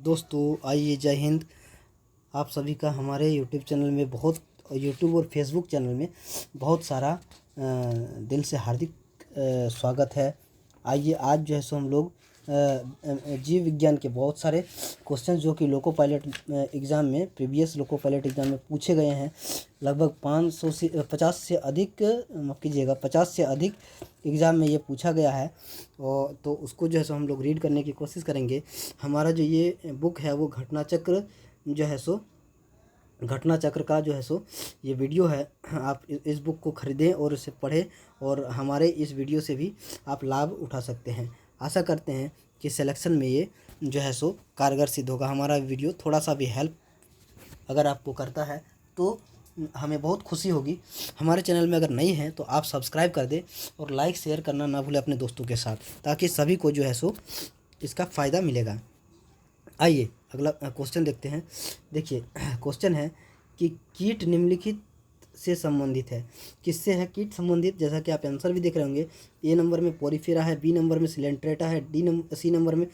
दोस्तों आइए, जय हिंद। आप सभी का हमारे यूट्यूब चैनल में यूट्यूब और फेसबुक चैनल में बहुत सारा दिल से हार्दिक स्वागत है। आइए आज जो है सो हम लोग जीव विज्ञान के बहुत सारे क्वेश्चन जो कि लोको पायलट एग्ज़ाम में प्रीवियस लोको पायलट एग्ज़ाम में पूछे गए हैं। लगभग 500 से 50 से अधिक, माफ़ कीजिएगा, 50 से अधिक एग्ज़ाम में ये पूछा गया है। और तो उसको जो है सो हम लोग रीड करने की कोशिश करेंगे। हमारा जो ये बुक है वो घटना चक्र जो है सो घटना चक्र का जो है सो ये वीडियो है। आप इस बुक को ख़रीदें और इसे पढ़ें और हमारे इस वीडियो से भी आप लाभ उठा सकते हैं। आशा करते हैं कि सिलेक्शन में ये जो है सो कारगर सिद्ध होगा। हमारा वीडियो थोड़ा सा भी हेल्प अगर आपको करता है तो हमें बहुत खुशी होगी। हमारे चैनल में अगर नई हैं तो आप सब्सक्राइब कर दें और लाइक शेयर करना ना भूलें अपने दोस्तों के साथ, ताकि सभी को जो है सो इसका फ़ायदा मिलेगा। आइए अगला क्वेश्चन देखते हैं। देखिए क्वेश्चन है कि कीट निम्नलिखित से संबंधित है। किससे है कीट संबंधित? जैसा कि आप आंसर भी देख रहे होंगे। ए नंबर में पोरिफेरा है, बी नंबर में सिलेंट्रेटा है, सी नंबर में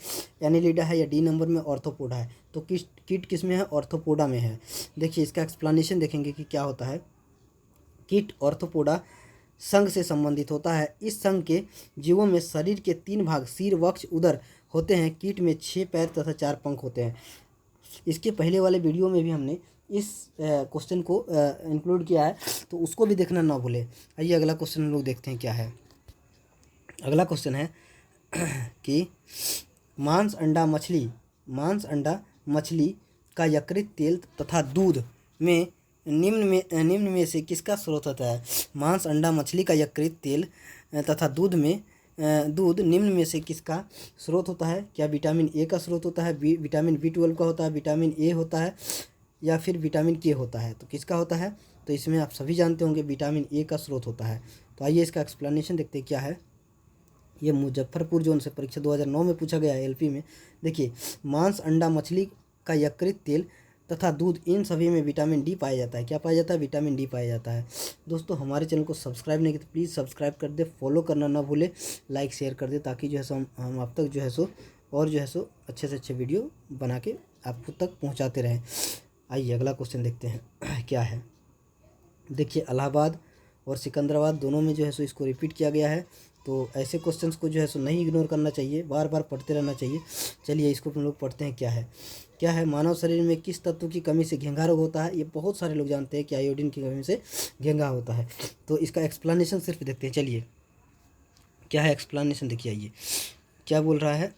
एनिलिडा है या डी नंबर में ऑर्थोपोडा है। तो कीट किस में है? ऑर्थोपोडा में है। देखिए इसका एक्सप्लेनेशन देखेंगे कि क्या होता है। कीट ऑर्थोपोडा संघ से संबंधित होता है। इस संघ के जीवों में शरीर के 3 भाग सिर, वक्ष, उदर होते हैं। कीट में 6 पैर तथा 4 पंख होते हैं। इसके पहले वाले वीडियो में भी हमने इस क्वेश्चन को इंक्लूड किया है, तो उसको भी देखना ना भूलें। आइए अगला क्वेश्चन हम लोग देखते हैं क्या है। अगला क्वेश्चन है कि मांस अंडा मछली का यकृत तेल तथा दूध में निम्न में से किसका स्रोत होता है? मांस अंडा मछली का यकृत तेल तथा दूध निम्न में से किसका स्रोत होता है? क्या विटामिन ए का स्रोत होता है, विटामिन B12 का होता है, विटामिन ए होता है या फिर विटामिन के होता है? तो किसका होता है? तो इसमें आप सभी जानते होंगे विटामिन ए का स्रोत होता है। तो आइए इसका एक्सप्लेनेशन देखते हैं क्या है। ये मुजफ्फरपुर जोन से परीक्षा 2009 में पूछा गया है, LP में। देखिए मांस अंडा मछली का यकृत तेल तथा दूध, इन सभी में विटामिन डी पाया जाता है। क्या पाया जाता है? विटामिन डी पाया जाता है। दोस्तों हमारे चैनल को सब्सक्राइब नहीं किया तो प्लीज़ सब्सक्राइब कर दे, फॉलो करना ना भूले, लाइक शेयर कर दे, ताकि जो है सो हम आप तक जो है सो और जो है सो अच्छे से अच्छे वीडियो बना के आप खुद तक पहुँचाते रहें। आइए अगला क्वेश्चन देखते हैं क्या है। देखिए इलाहाबाद और सिकंदराबाद दोनों में जो है सो इसको रिपीट किया गया है। तो ऐसे क्वेश्चंस को जो है सो नहीं इग्नोर करना चाहिए, बार बार पढ़ते रहना चाहिए। चलिए इसको हम लोग पढ़ते हैं क्या है। मानव शरीर में किस तत्व की कमी से घेंघा रोग होता है? ये बहुत सारे लोग जानते हैं कि आयोडीन की कमी से घेंघा होता है। तो इसका एक्सप्लेनेशन सिर्फ देखते हैं। चलिए क्या है एक्सप्लेनेशन, देखिए आइए क्या बोल रहा है।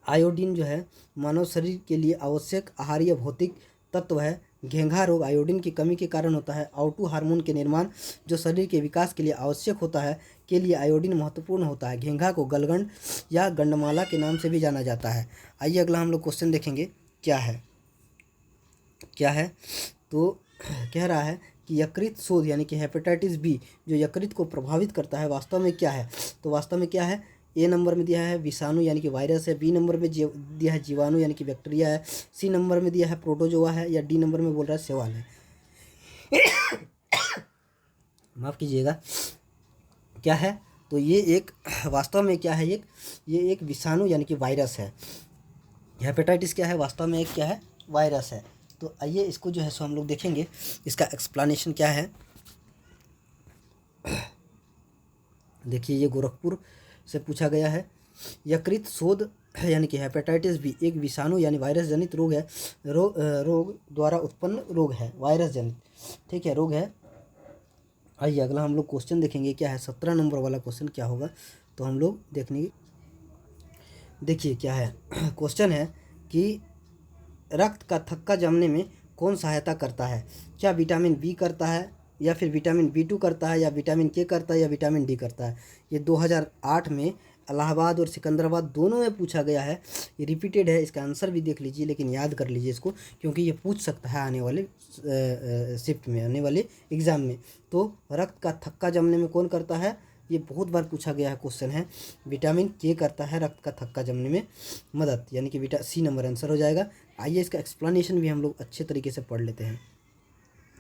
आयोडीन जो है मानव शरीर के लिए आवश्यक आहारीय भौतिक तत्व है। घेंघा रोग आयोडीन की कमी के कारण होता है। आउटू हार्मोन के निर्माण जो शरीर के विकास के लिए आवश्यक होता है के लिए आयोडीन महत्वपूर्ण होता है। घेंघा को गलगंड या गंडमाला के नाम से भी जाना जाता है। आइए अगला हम लोग क्वेश्चन देखेंगे क्या है। तो कह रहा है कि यकृत शोथ यानी कि हेपेटाइटिस बी जो यकृत को प्रभावित करता है वास्तव में क्या है? तो वास्तव में क्या है? ए नंबर में दिया है विषाणु यानी कि वायरस है, बी नंबर में दिया है जीवाणु यानी कि बैक्टीरिया है, सी नंबर में दिया है प्रोटोजोआ है या डी नंबर में बोल रहा है शैवाल है। माफ़ कीजिएगा, क्या है? तो ये एक वास्तव में क्या है, ये एक विषाणु यानी कि वायरस है। हेपेटाइटिस क्या है? वास्तव में एक क्या है? वायरस है। तो आइए इसको जो है सो हम लोग देखेंगे, इसका एक्सप्लेनेशन क्या है। देखिए ये गोरखपुर से पूछा गया है। यकृत शोथ यानी कि हेपेटाइटिस बी एक विषाणु यानी वायरस जनित रोग है। रोग द्वारा उत्पन्न रोग है, वायरस जनित, ठीक है, रोग है। आइए अगला हम लोग क्वेश्चन देखेंगे क्या है। 17 नंबर वाला क्वेश्चन क्या होगा तो हम लोग देखने की। देखिए क्या है क्वेश्चन है कि रक्त का थक्का जमने में कौन सहायता करता है? क्या विटामिन बी करता है या फिर विटामिन B2 करता है या विटामिन के करता है या विटामिन डी करता है? ये 2008 में इलाहाबाद और सिकंदराबाद दोनों में पूछा गया है। ये रिपीटेड है, इसका आंसर भी देख लीजिए, लेकिन याद कर लीजिए इसको, क्योंकि ये पूछ सकता है आने वाले शिफ्ट में, आने वाले एग्ज़ाम में। तो रक्त का थक्का जमने में कौन करता है? ये बहुत बार पूछा गया है क्वेश्चन है। विटामिन के करता है रक्त का थक्का जमने में मदद, यानी कि सी नंबर आंसर हो जाएगा। आइए इसका एक्सप्लेनेशन भी हम लोग अच्छे तरीके से पढ़ लेते हैं।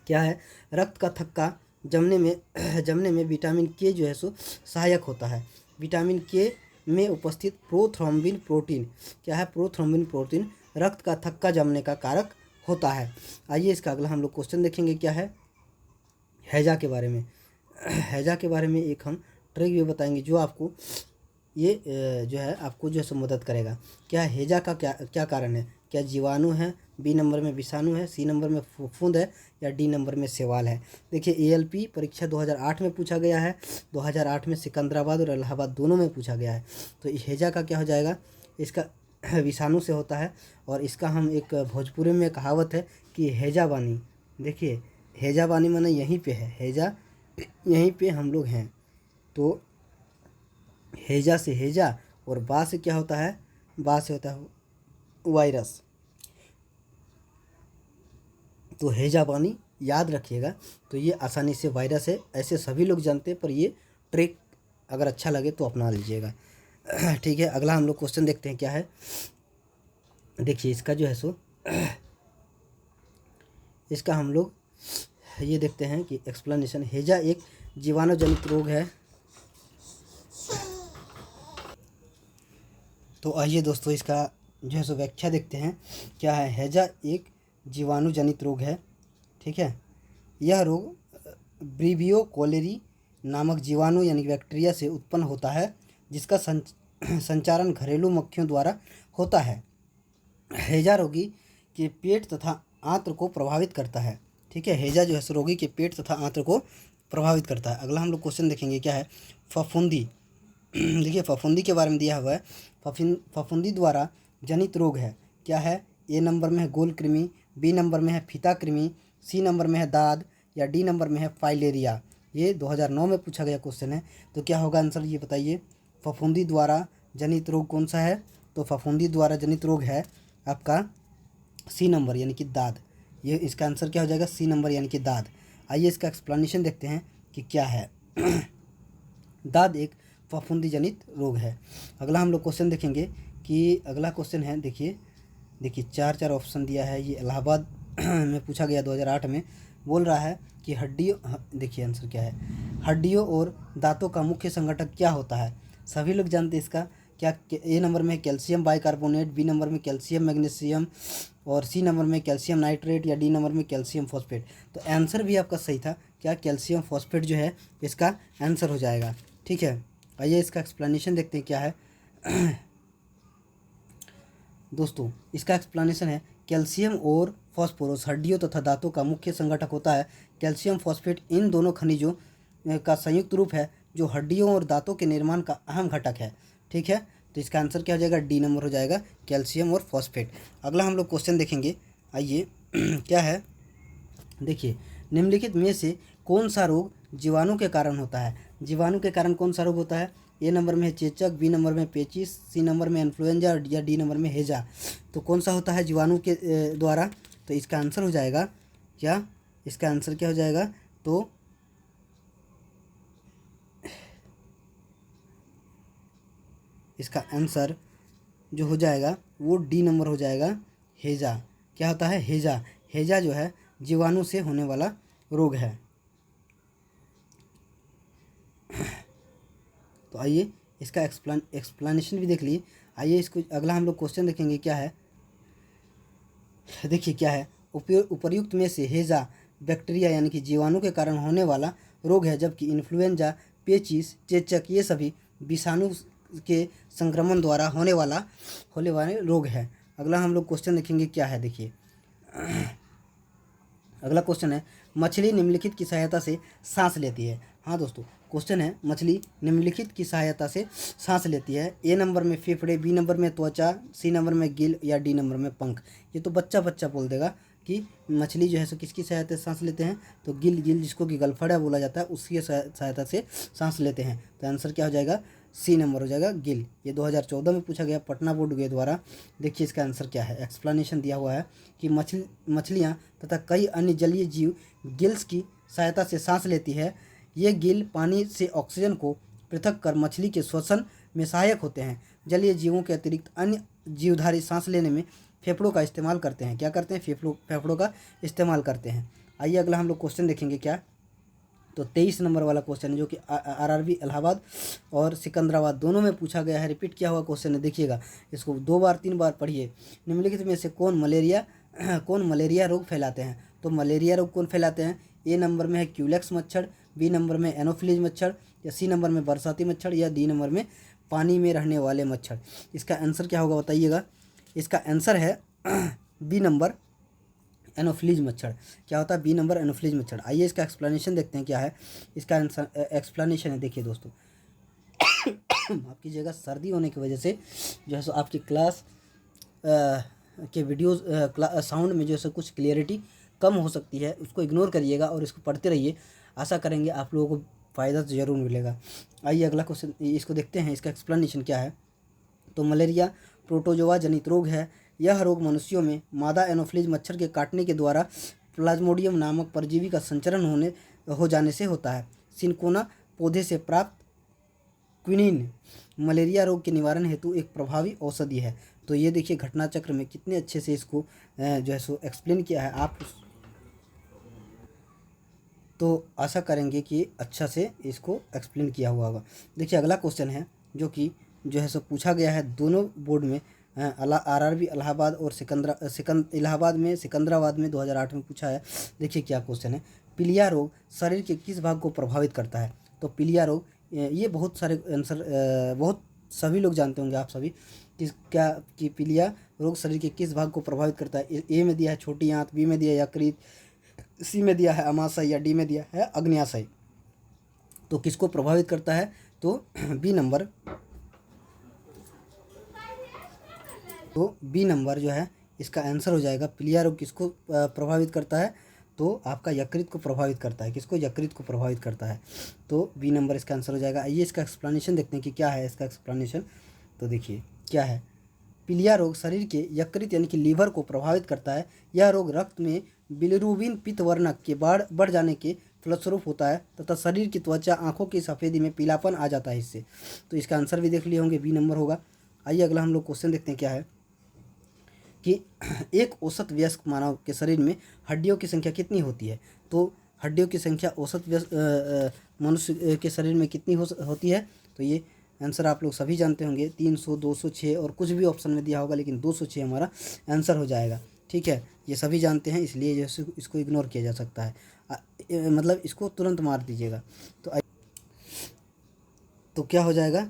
क्या है? रक्त का थक्का जमने में विटामिन के जो है सो सहायक होता है। विटामिन के में उपस्थित प्रोथ्रोम्बिन प्रोटीन, क्या है प्रोथ्रोम्बिन प्रोटीन, रक्त का थक्का जमने का कारक होता है। आइए इसका अगला हम लोग क्वेश्चन देखेंगे, क्या है हैजा के बारे में। हैजा के बारे में एक हम ट्रिक भी बताएंगे जो आपको ये जो है आपको जो है सो मदद करेगा। क्या हैजा का क्या क्या कारण है, क्या जीवाणु है, बी नंबर में विषाणु है, सी नंबर में फफूंद है, या डी नंबर में सेवाल है। देखिए एएलपी परीक्षा 2008 में पूछा गया है, 2008 में सिकंदराबाद और इलाहाबाद दोनों में पूछा गया है। तो हैजा का क्या हो जाएगा, इसका विषाणु से होता है। और इसका हम एक भोजपुरी में कहावत है कि हैजा बानी, देखिए हैजा बानी माने यहीं पे है, हैजा यहीं पे हम लोग हैं। तो हैजा से हैजा और बा से क्या होता है, बा से होता है वायरस। तो हैजा बानी याद रखिएगा। तो ये आसानी से वायरस है, ऐसे सभी लोग जानते हैं, पर ये ट्रिक अगर अच्छा लगे तो अपना लीजिएगा। ठीक है, अगला हम लोग क्वेश्चन देखते हैं क्या है। देखिए इसका जो है सो इसका हम लोग ये देखते हैं कि एक्सप्लेनेशन, हैजा एक जीवाणु जनित रोग है। तो आइए दोस्तों इसका जो है सो व्याख्या देखते हैं क्या है। हैजा एक जीवाणु जनित रोग है, ठीक है। यह रोग ब्रीवियो कोलेरी नामक जीवाणु यानी बैक्टीरिया से उत्पन्न होता है, जिसका संचारण घरेलू मक्खियों द्वारा होता है। हैजा रोगी के पेट तथा आंत्र को प्रभावित करता है, ठीक है। हैजा जो है सो रोगी के पेट तथा आंत्र को प्रभावित करता है। अगला हम लोग क्वेश्चन देखेंगे क्या है फफूंदी। देखिए फफूंदी के बारे में दिया हुआ है, फफूंदी द्वारा जनित रोग है, क्या है। ए नंबर में है गोल कृमि, बी नंबर में है फीता कृमि, सी नंबर में है दाद, या डी नंबर में है फाइलेरिया। ये 2009 में पूछा गया क्वेश्चन है। तो क्या होगा आंसर, ये बताइए। फफूंदी द्वारा जनित रोग कौन सा है, तो फफूंदी द्वारा जनित रोग है आपका सी नंबर यानी कि दाद। ये इसका आंसर क्या हो जाएगा, सी नंबर यानी कि दाद। आइए इसका एक्सप्लेनेशन देखते हैं कि क्या है। दाद एक फफूंदी जनित रोग है। अगला हम लोग क्वेश्चन देखेंगे कि अगला क्वेश्चन है, देखिए चार ऑप्शन दिया है। ये इलाहाबाद में पूछा गया 2008 में। बोल रहा है कि हड्डियों, देखिए आंसर क्या है, हड्डियों और दांतों का मुख्य संगठक क्या होता है। सभी लोग जानते हैं इसका, क्या ए नंबर में कैल्शियम बाइकार्बोनेट, बी नंबर में कैल्शियम मैग्नीशियम, और सी नंबर में कैल्शियम नाइट्रेट, या डी नंबर में कैल्शियम फॉस्फेट। तो आंसर भी आपका सही था, क्या कैल्शियम फॉस्फेट जो है इसका आंसर हो जाएगा, ठीक है। आइए इसका एक्सप्लेनेशन देखते हैं क्या है। दोस्तों इसका एक्सप्लेनेशन है, कैल्शियम और फॉस्फोरस हड्डियों तथा दांतों का मुख्य संगठक होता है। कैल्शियम फॉस्फेट इन दोनों खनिजों का संयुक्त रूप है जो हड्डियों और दांतों के निर्माण का अहम घटक है, ठीक है। तो इसका आंसर क्या हो जाएगा, डी नंबर हो जाएगा, कैल्शियम और फॉस्फेट। अगला हम लोग क्वेश्चन देखेंगे, आइए क्या है। देखिए निम्नलिखित में से कौन सा रोग जीवाणु के कारण होता है। जीवाणु के कारण कौन सा रोग होता है। ए नंबर में है चेचक, बी नंबर में पेचिस, सी नंबर में इन्फ्लुएंजा, या डी नंबर में हैजा। तो कौन सा होता है जीवाणु के द्वारा। तो इसका आंसर हो जाएगा क्या, इसका आंसर क्या हो जाएगा, तो इसका आंसर जो हो जाएगा वो डी नंबर हो जाएगा, हैजा। क्या होता है, हैजा। हैजा जो है जीवाणु से होने वाला रोग है। तो आइए इसका एक्सप्लेनेशन भी देख लिए। आइए इसको अगला हम लोग क्वेश्चन देखेंगे क्या है। देखिए क्या है, उपर्युक्त में से हैजा बैक्टीरिया यानी कि जीवाणु के कारण होने वाला रोग है, जबकि इन्फ्लुएंजा, पेचिस, चेचक ये सभी विषाणु के संक्रमण द्वारा होने वाले रोग है। अगला हम लोग क्वेश्चन देखेंगे क्या है। देखिए अगला क्वेश्चन है, मछली निम्नलिखित की सहायता से सांस लेती है। हाँ दोस्तों क्वेश्चन है, मछली निम्नलिखित की सहायता से सांस लेती है। ए नंबर में फेफड़े, बी नंबर में त्वचा, सी नंबर में गिल, या डी नंबर में पंख। ये तो बच्चा बोल देगा कि मछली जो है सो किसकी सहायता से सांस लेते हैं, तो गिल जिसको कि गलफड़ा बोला जाता है उसकी सहायता से सांस लेते हैं। तो आंसर क्या हो जाएगा, सी नंबर हो जाएगा, गिल। ये 2014 में पूछा गया पटना बोर्ड के द्वारा। देखिए इसका आंसर क्या है, एक्सप्लेनेशन दिया हुआ है कि मछलियाँ तथा कई अन्य जलीय जीव गिल्स की सहायता से सांस लेती है। ये गिल पानी से ऑक्सीजन को पृथक कर मछली के श्वसन में सहायक होते हैं। जलीय जीवों के अतिरिक्त अन्य जीवधारी सांस लेने में फेफड़ों का इस्तेमाल करते हैं। क्या करते हैं, फेफड़ों का इस्तेमाल करते हैं। आइए अगला हम लोग क्वेश्चन देखेंगे क्या। तो 23 नंबर वाला क्वेश्चन है जो कि आरआरबी इलाहाबाद और सिकंदराबाद दोनों में पूछा गया है। रिपीट किया हुआ क्वेश्चन है, देखिएगा इसको 2 बार 3 बार पढ़िए। निम्नलिखित में से कौन मलेरिया रोग फैलाते हैं? तो मलेरिया रोग कौन फैलाते हैं? ए नंबर में है क्यूलेक्स मच्छर, बी नंबर में एनोफिलीज मच्छर, या सी नंबर में बरसाती मच्छर, या डी नंबर में पानी में रहने वाले मच्छर। इसका आंसर क्या होगा बताइएगा? इसका आंसर है बी नंबर एनोफिलीज मच्छर। क्या होता है? बी नंबर एनोफिलीज मच्छर। आइए इसका एक्सप्लेनेशन देखते हैं क्या है। इसका आंसर एक्सप्लेनेशन है, देखिए दोस्तों माफ़ कीजिएगा, सर्दी होने की वजह से जो है सो आपकी क्लास के वीडियोस साउंड में जो है सो कुछ क्लियरिटी कम हो सकती है, उसको इग्नोर करिएगा और इसको पढ़ते रहिए। आशा करेंगे आप लोगों को फ़ायदा तो ज़रूर मिलेगा। आइए अगला क्वेश्चन इसको देखते हैं, इसका एक्सप्लेनेशन क्या है। तो मलेरिया प्रोटोजोआ जनित रोग है। यह रोग मनुष्यों में मादा एनोफिलीज मच्छर के काटने के द्वारा प्लाज्मोडियम नामक परजीवी का संचरण हो जाने से होता है। सिनकोना पौधे से प्राप्त क्विनीन मलेरिया रोग के निवारण हेतु एक प्रभावी औषधि है। तो ये देखिए घटना चक्र में कितने अच्छे से इसको जो है सो एक्सप्लेन किया है। आप तो आशा करेंगे कि अच्छा से इसको एक्सप्लेन किया हुआ होगा। देखिए अगला क्वेश्चन है जो कि जो है सो पूछा गया है दोनों बोर्ड में, आरआरबी इलाहाबाद और इलाहाबाद में, सिकंदराबाद में 2008 में पूछा है। देखिए क्या क्वेश्चन है। पीलिया रोग शरीर के किस भाग को प्रभावित करता है? तो पीलिया रोग, ये बहुत सारे आंसर बहुत सभी लोग जानते होंगे आप सभी कि पीलिया रोग शरीर के किस भाग को प्रभावित करता है। ए में दिया है छोटी आंत, बी में दिया है यकृत, सी में दिया है अमाशय, या डी में दिया है अग्न्याशय। तो किसको प्रभावित करता है? तो बी नंबर जो है इसका आंसर हो जाएगा। पीलिया रोग किसको प्रभावित करता है? तो आपका यकृत को प्रभावित करता है। किसको? यकृत को प्रभावित करता है। तो बी नंबर इसका आंसर हो जाएगा। आइए इसका एक्सप्लेनेशन देखते हैं कि क्या है इसका एक्सप्लेनेशन। तो देखिए क्या है। पीलिया रोग शरीर के यकृत यानी कि लीवर को प्रभावित करता है। यह रोग रक्त में बिलिरुबिन पित्त वर्णक के बढ़ जाने के फलस्वरूप होता है तथा शरीर की त्वचा, आंखों की सफ़ेदी में पीलापन आ जाता है इससे। तो इसका आंसर भी देख लिए होंगे, बी नंबर होगा। आइए अगला हम लोग क्वेश्चन देखते हैं क्या है कि एक औसत वयस्क मानव के शरीर में हड्डियों की संख्या कितनी होती है? तो हड्डियों की संख्या औसत मनुष्य के शरीर में कितनी होती है? तो ये आंसर आप लोग सभी जानते होंगे, 300, 206 और कुछ भी ऑप्शन में दिया होगा, लेकिन 206 हमारा आंसर हो जाएगा। ठीक है, ये सभी जानते हैं, इसलिए जैसे इसको इग्नोर किया जा सकता है, मतलब इसको तुरंत मार दीजिएगा। तो क्या हो जाएगा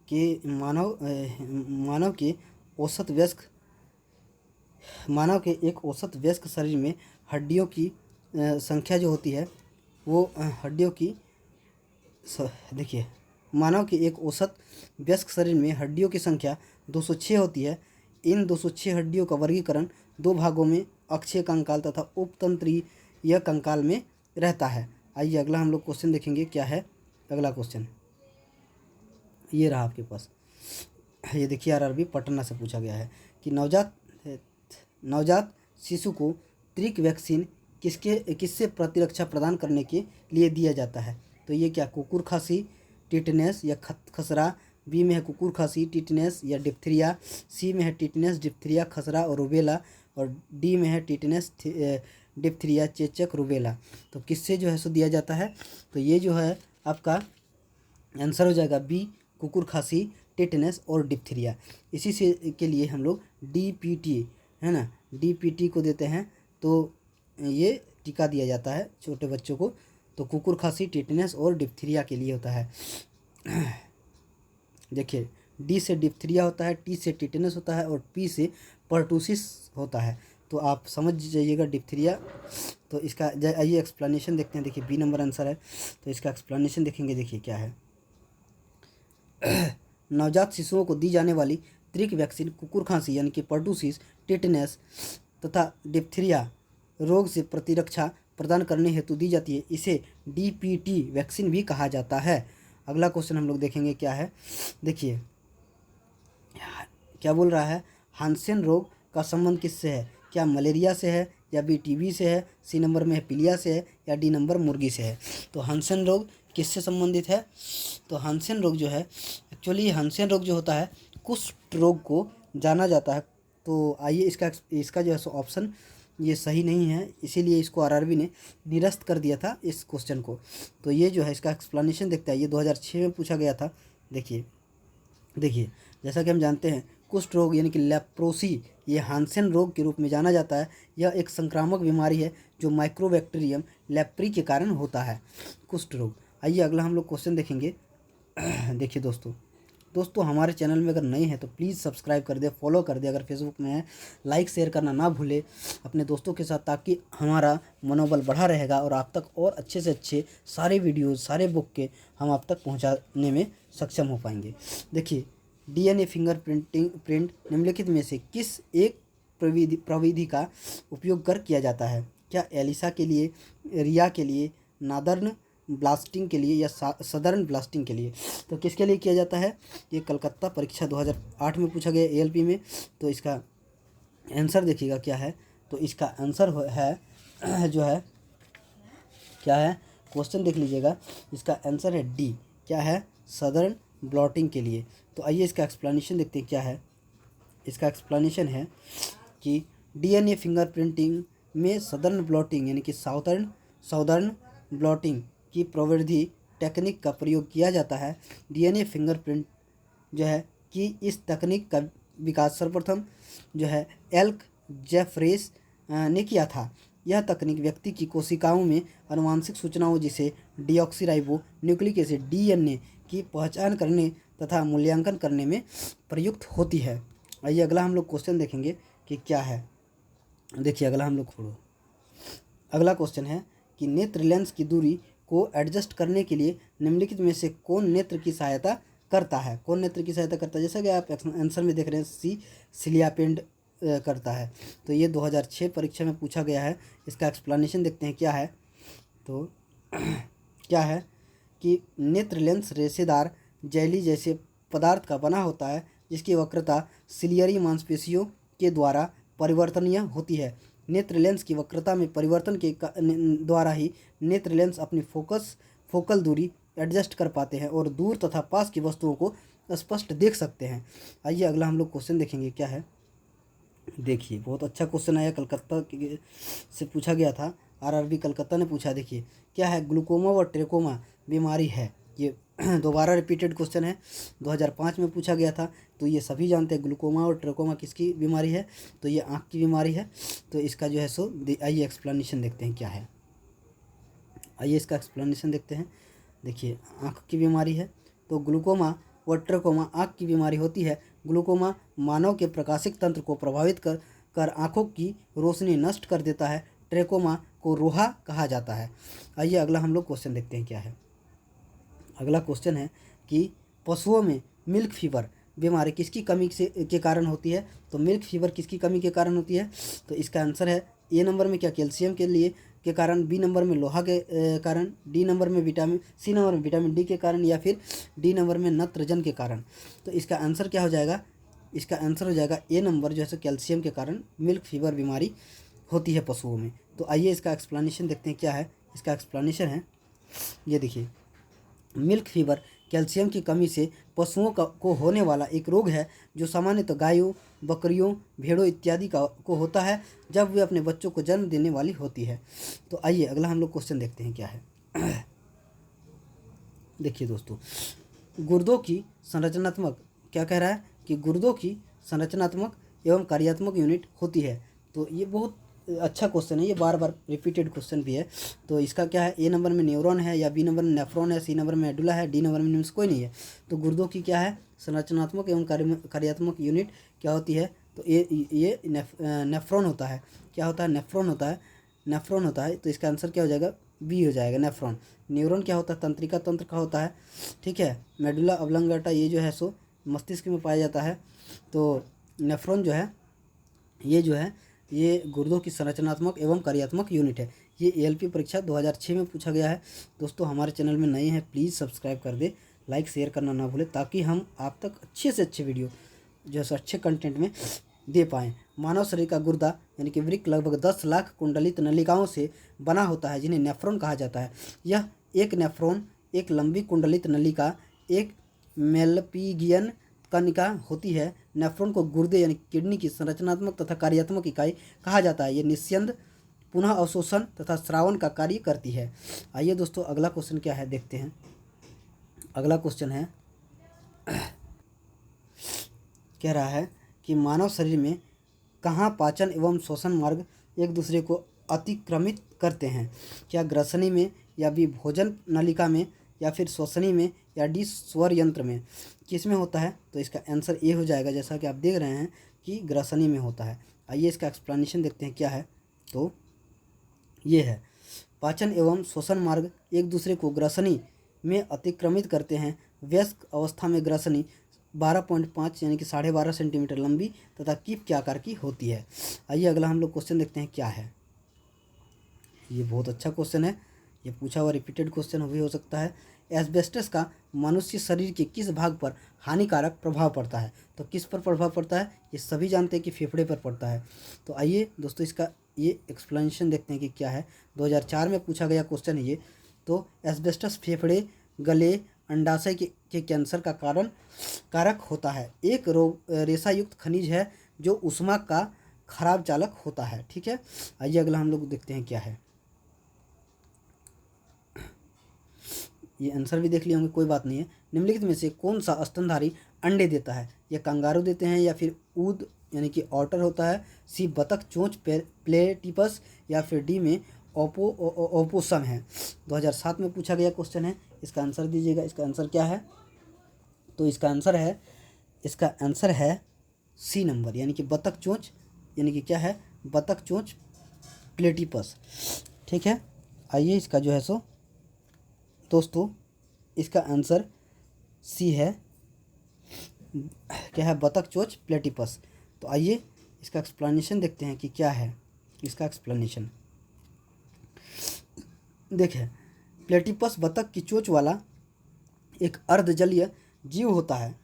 कि मानव के एक औसत वयस्क शरीर में हड्डियों की संख्या जो होती है वो देखिए मानव के एक औसत वयस्क शरीर में हड्डियों की संख्या 206 होती है। इन 206 हड्डियों का वर्गीकरण 2 भागों में अक्षीय कंकाल तथा उपतंत्रीय कंकाल में रहता है। आइए अगला हम लोग क्वेश्चन देखेंगे क्या है अगला क्वेश्चन। ये रहा आपके पास, ये देखिए आरआरबी पटना से पूछा गया है कि नवजात शिशु को त्रिक वैक्सीन किससे प्रतिरक्षा प्रदान करने के लिए दिया जाता है? तो ये क्या, कुकुर खांसी, टिटनेस या खसरा? बी में है कुकुर खांसी, टिटनेस या डिप्थीरिया, सी में है टिटनेस, डिप्थीरिया, खसरा और रुबेला, और डी में है टिटनेस, डिप्थीरिया, चेचक, रुबेला। तो किससे जो है सो दिया जाता है? तो ये जो है आपका आंसर हो जाएगा बी, कुकुर खांसी, टिटनेस और डिप्थीरिया। इसी से के लिए हम लोग DPT है ना, DPT को देते हैं। तो ये टीका दिया जाता है छोटे बच्चों को। तो कुकुर खांसी, टिटनेस और डिप्थीरिया के लिए होता है। देखिए डी से डिप्थीरिया होता है, टी से टिटनेस होता है और पी से पर्टूसिस होता है। तो आप समझ जाइएगा डिप्थीरिया। तो इसका आइए एक्सप्लेनेशन देखते हैं। देखिए बी नंबर आंसर है, तो इसका एक्सप्लेनेशन देखेंगे। देखिए क्या है। नवजात शिशुओं को दी जाने वाली त्रिक वैक्सीन कुकुर खांसी यानी कि पर्टूसिस, टिटनेस तथा डिप्थीरिया रोग से प्रतिरक्षा प्रदान करने हेतु दी जाती है। इसे DPT वैक्सीन भी कहा जाता है। अगला क्वेश्चन हम लोग देखेंगे क्या है। देखिए क्या बोल रहा है, हांसेन रोग का संबंध किससे है? क्या मलेरिया से है, या बी TB से है, सी नंबर में है पीलिया से है, या डी नंबर मुर्गी से है? तो हांसेन रोग किससे संबंधित है? तो हांसेन रोग जो है, एक्चुअली हांसेन रोग जो होता है कुष्ठ रोग को जाना जाता है। तो आइए इसका जो है सो ऑप्शन ये सही नहीं है, इसीलिए इसको आरआरबी ने निरस्त कर दिया था इस क्वेश्चन को। तो ये जो है इसका एक्सप्लेनेशन देखते हैं, ये 2006 में पूछा गया था। देखिए देखिए जैसा कि हम जानते हैं कुष्ठ रोग यानी कि लेप्रोसी, ये हांसेन रोग के रूप में जाना जाता है। यह एक संक्रामक बीमारी है जो माइक्रोबैक्टीरियम लेप्री के कारण होता है, कुष्ठ रोग। आइए अगला हम लोग क्वेश्चन देखेंगे। देखिए दोस्तों हमारे चैनल में अगर नए हैं तो प्लीज़ सब्सक्राइब कर दे, फॉलो कर दे। अगर फेसबुक में है लाइक शेयर करना ना भूले अपने दोस्तों के साथ, ताकि हमारा मनोबल बढ़ा रहेगा और आप तक और अच्छे से अच्छे सारे वीडियोज़ सारे बुक के हम आप तक पहुंचाने में सक्षम हो पाएंगे। देखिए डीएनए प्रिंट निम्नलिखित में से किस एक प्रविधि का उपयोग कर किया जाता है? क्या एलिसा के लिए, रिया के लिए, नादर्न ब्लास्टिंग के लिए या सदर्न ब्लास्टिंग के लिए? तो किसके लिए किया जाता है? ये कलकत्ता परीक्षा 2008 में पूछा गया एएलपी में। तो इसका आंसर देखिएगा क्या है। तो इसका आंसर है जो है क्या है, क्वेश्चन देख लीजिएगा। इसका आंसर है डी, क्या है, सदर्न ब्लॉटिंग के लिए। तो आइए इसका एक्सप्लेनेशन देखते हैं क्या है। इसका एक्सप्लेनेशन है कि डीएनए फिंगरप्रिंटिंग में सदर्न ब्लॉटिंग यानी कि साउदर्न ब्लॉटिंग की प्रविधि टेक्निक का प्रयोग किया जाता है। डीएनए फिंगरप्रिंट जो है कि इस तकनीक का विकास सर्वप्रथम जो है एल्क जेफरेस ने किया था। यह तकनीक व्यक्ति की कोशिकाओं में आनुवांशिक सूचनाओं जिसे डीऑक्सीराइबो न्यूक्लिक एसिड डीएनए की पहचान करने तथा मूल्यांकन करने में प्रयुक्त होती है। आइए अगला हम लोग क्वेश्चन देखेंगे कि क्या है। देखिए अगला क्वेश्चन है कि नेत्र लेंस की दूरी को एडजस्ट करने के लिए निम्नलिखित में से कौन नेत्र की सहायता करता है? कौन नेत्र की सहायता करता है? जैसा कि आप आंसर में देख रहे हैं सी सिलियापेंड करता है। तो ये 2006 परीक्षा में पूछा गया है। इसका एक्सप्लेनेशन देखते हैं क्या है। तो क्या है कि नेत्र लेंस रेशेदार जेली जैसे पदार्थ का बना होता है जिसकी वक्रता सिलियरी मांसपेशियों के द्वारा परिवर्तनीय होती है। नेत्र लेंस की वक्रता में परिवर्तन के द्वारा ही नेत्र लेंस अपनी फोकल दूरी एडजस्ट कर पाते हैं और दूर तथा पास की वस्तुओं को स्पष्ट देख सकते हैं। आइए अगला हम लोग क्वेश्चन देखेंगे क्या है। देखिए बहुत अच्छा क्वेश्चन आया, कलकत्ता से पूछा गया था, आरआरबी कलकत्ता ने पूछा। देखिए क्या है, ग्लूकोमा व ट्रेकोमा बीमारी है। ये दोबारा रिपीटेड क्वेश्चन है, 2005 में पूछा गया था। तो ये सभी जानते हैं ग्लूकोमा और ट्रेकोमा किसकी बीमारी है? तो ये आँख की बीमारी है। तो इसका जो है सो आइए एक्सप्लेनेशन देखते हैं क्या है। आइए इसका एक्सप्लेनेशन देखते हैं। देखिए आँख की बीमारी है तो ग्लूकोमा व ट्रेकोमा आँख की बीमारी होती है। ग्लूकोमा मानव के प्रकाशिक तंत्र को प्रभावित कर आँखों की रोशनी नष्ट कर देता है। ट्रेकोमा को रोहा कहा जाता है। आइए अगला हम लोग क्वेश्चन देखते हैं क्या है। अगला क्वेश्चन है कि पशुओं में मिल्क फीवर बीमारी किसकी कमी के कारण होती है? तो मिल्क फीवर किसकी कमी के कारण होती है? तो इसका आंसर है ए नंबर में क्या, कैल्शियम के कारण, बी नंबर में लोहा के कारण, डी नंबर में विटामिन, सी नंबर में विटामिन डी के कारण, या फिर डी नंबर में नत्रजन के कारण। तो इसका आंसर क्या हो जाएगा? इसका आंसर हो जाएगा ए नंबर, जो है कैल्शियम के कारण मिल्क फीवर बीमारी होती है पशुओं में। तो आइए इसका एक्सप्लेनेशन देखते हैं क्या है। इसका एक्सप्लेनेशन है ये देखिए, मिल्क फीवर कैल्शियम की कमी से पशुओं को होने वाला एक रोग है जो सामान्यतः गायों, बकरियों, भेड़ों इत्यादि को होता है जब वे अपने बच्चों को जन्म देने वाली होती है। तो आइए अगला हम लोग क्वेश्चन देखते हैं क्या है। देखिए दोस्तों, गुर्दों की संरचनात्मक, क्या कह रहा है कि गुर्दों की संरचनात्मक एवं कार्यात्मक यूनिट होती है। तो ये बहुत अच्छा क्वेश्चन है, ये बार बार रिपीटेड क्वेश्चन भी है। तो इसका क्या है, ए नंबर में न्यूरॉन है, या बी नंबर में नेफ्रॉन है, सी नंबर में मेडुला है, डी नंबर में निम्न से कोई नहीं है। तो गुर्दों की क्या है, संरचनात्मक एवं कार्यात्मक यूनिट क्या होती है? तो ये नेफ्रॉन होता है। क्या होता है? नेफ्रॉन होता है। तो इसका आंसर क्या हो जाएगा? बी हो जाएगा, नेफ्रॉन। न्यूरॉन क्या होता है? तंत्रिका तंत्र का होता है, ठीक है। मेडुला ऑब्लंगेटा ये जो है सो मस्तिष्क में पाया जाता है। तो नेफ्रॉन जो है ये गुर्दों की संरचनात्मक एवं कार्यात्मक यूनिट है। ये एएलपी परीक्षा 2006 में पूछा गया है। दोस्तों हमारे चैनल में नए हैं प्लीज़ सब्सक्राइब कर दे, लाइक शेयर करना ना भूलें, ताकि हम आप तक अच्छे से अच्छे वीडियो जो है अच्छे कंटेंट में दे पाएँ। मानव शरीर का गुर्दा यानी कि वृक्क लगभग 10 लाख कुंडलित नलिकाओं से बना होता है जिन्हें नेफ्रॉन कहा जाता है। यह एक नेफ्रॉन, एक लंबी कुंडलित नलिका, एक मेलपीगियन कनिका होती है। नेफ्रॉन को गुर्दे यानी किडनी की संरचनात्मक तथा कार्यात्मक इकाई कहा जाता है। ये निस्यंद, पुनः अवशोषण तथा श्रावण का कार्य करती है। आइए दोस्तों अगला क्वेश्चन क्या है देखते हैं। अगला क्वेश्चन है, कह रहा है कि मानव शरीर में कहाँ पाचन एवं श्वसन मार्ग एक दूसरे को अतिक्रमित करते हैं? क्या ग्रसनी में, या भी भोजन नलिका में, या फिर श्वसनी में, या डी स्वर यंत्र में? किस में होता है? तो इसका आंसर ए हो जाएगा, जैसा कि आप देख रहे हैं कि ग्रसनी में होता है। आइए इसका एक्सप्लेनेशन देखते हैं क्या है। तो ये है, पाचन एवं श्वसन मार्ग एक दूसरे को ग्रसनी में अतिक्रमित करते हैं। वयस्क अवस्था में ग्रसनी 12.5 यानी कि 12.5 सेंटीमीटर लंबी तथा कीप के आकार की होती है। आइए अगला हम लोग क्वेश्चन देखते हैं क्या है। ये बहुत अच्छा क्वेश्चन है, ये पूछा हुआ रिपीटेड क्वेश्चन भी हो सकता है। एस्बेस्टस का मनुष्य शरीर के किस भाग पर हानिकारक प्रभाव पड़ता है? तो किस पर प्रभाव पड़ता है? ये सभी जानते हैं कि फेफड़े पर पड़ता है। तो आइए दोस्तों इसका ये एक्सप्लेनेशन देखते हैं कि क्या है। 2004 में पूछा गया क्वेश्चन है ये। तो एस्बेस्टस फेफड़े, गले, अंडाशय के कैंसर का कारक होता है। एक रेशा युक्त खनिज है जो ऊष्मा का खराब चालक होता है। ठीक है, आइए अगला हम लोग देखते हैं क्या है। ये आंसर भी देख लिए होंगे, कोई बात नहीं है। निम्नलिखित में से कौन सा स्तनधारी अंडे देता है? ये कंगारू देते हैं, या फिर ऊद यानी कि ऑटर होता है, सी बतख चोंच प्लेटिपस, या फिर डी में ओपोसम है। 2007 में पूछा गया क्वेश्चन है, इसका आंसर दीजिएगा। इसका आंसर क्या है? तो इसका आंसर है सी नंबर, यानी कि बतख चोंच, यानी कि क्या है, बतख चोंच प्लेटिपस। ठीक है, आइए इसका जो है सो दोस्तों इसका आंसर सी है, क्या है, बतख चोंच प्लेटिपस। तो आइए इसका एक्सप्लेनेशन देखते हैं कि क्या है इसका एक्सप्लेनेशन। देखें, प्लेटिपस बतख की चोंच वाला एक अर्धजलीय जीव होता है।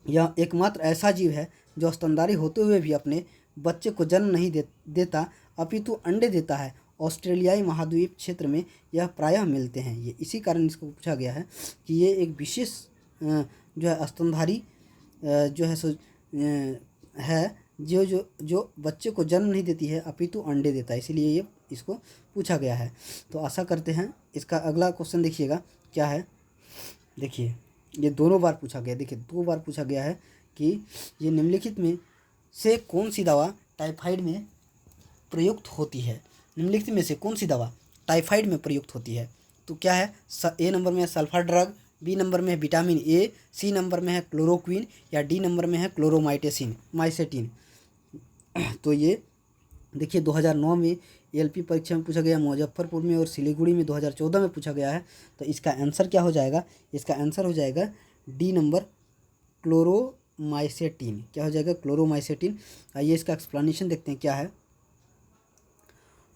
यह एकमात्र ऐसा जीव है जो स्तनधारी होते हुए भी अपने बच्चे को जन्म नहीं देता, अपितु अंडे देता है। ऑस्ट्रेलियाई महाद्वीप क्षेत्र में यह प्रायः मिलते हैं। ये इसी कारण इसको पूछा गया है कि ये एक विशेष जो है स्तनधारी जो है सो है जो बच्चे को जन्म नहीं देती है अपितु अंडे देता है, इसीलिए ये इसको पूछा गया है। तो आशा करते हैं इसका अगला क्वेश्चन देखिएगा क्या है। देखिए ये दोनों बार पूछा गया, देखिए 2 बार पूछा गया है कि ये निम्नलिखित में से कौन सी दवा टाइफाइड में प्रयुक्त होती है? निम्नलिखित में से कौन सी दवा टाइफाइड में प्रयुक्त होती है? तो क्या है, ए नंबर में है सल्फर ड्रग, बी नंबर में है विटामिन ए, सी नंबर में है क्लोरोक्विन, या डी नंबर में है माइसेटिन। तो ये देखिए 2009 में एलपी परीक्षा में पूछा गया, मुजफ्फरपुर में और सिलीगुड़ी में 2014 में पूछा गया है। तो इसका आंसर क्या हो जाएगा? इसका आंसर हो जाएगा डी नंबर, क्लोरोमाइसेटिन। क्या हो जाएगा? क्लोरोमाइसेटिन। आइए इसका एक्सप्लेनेशन देखते हैं क्या है।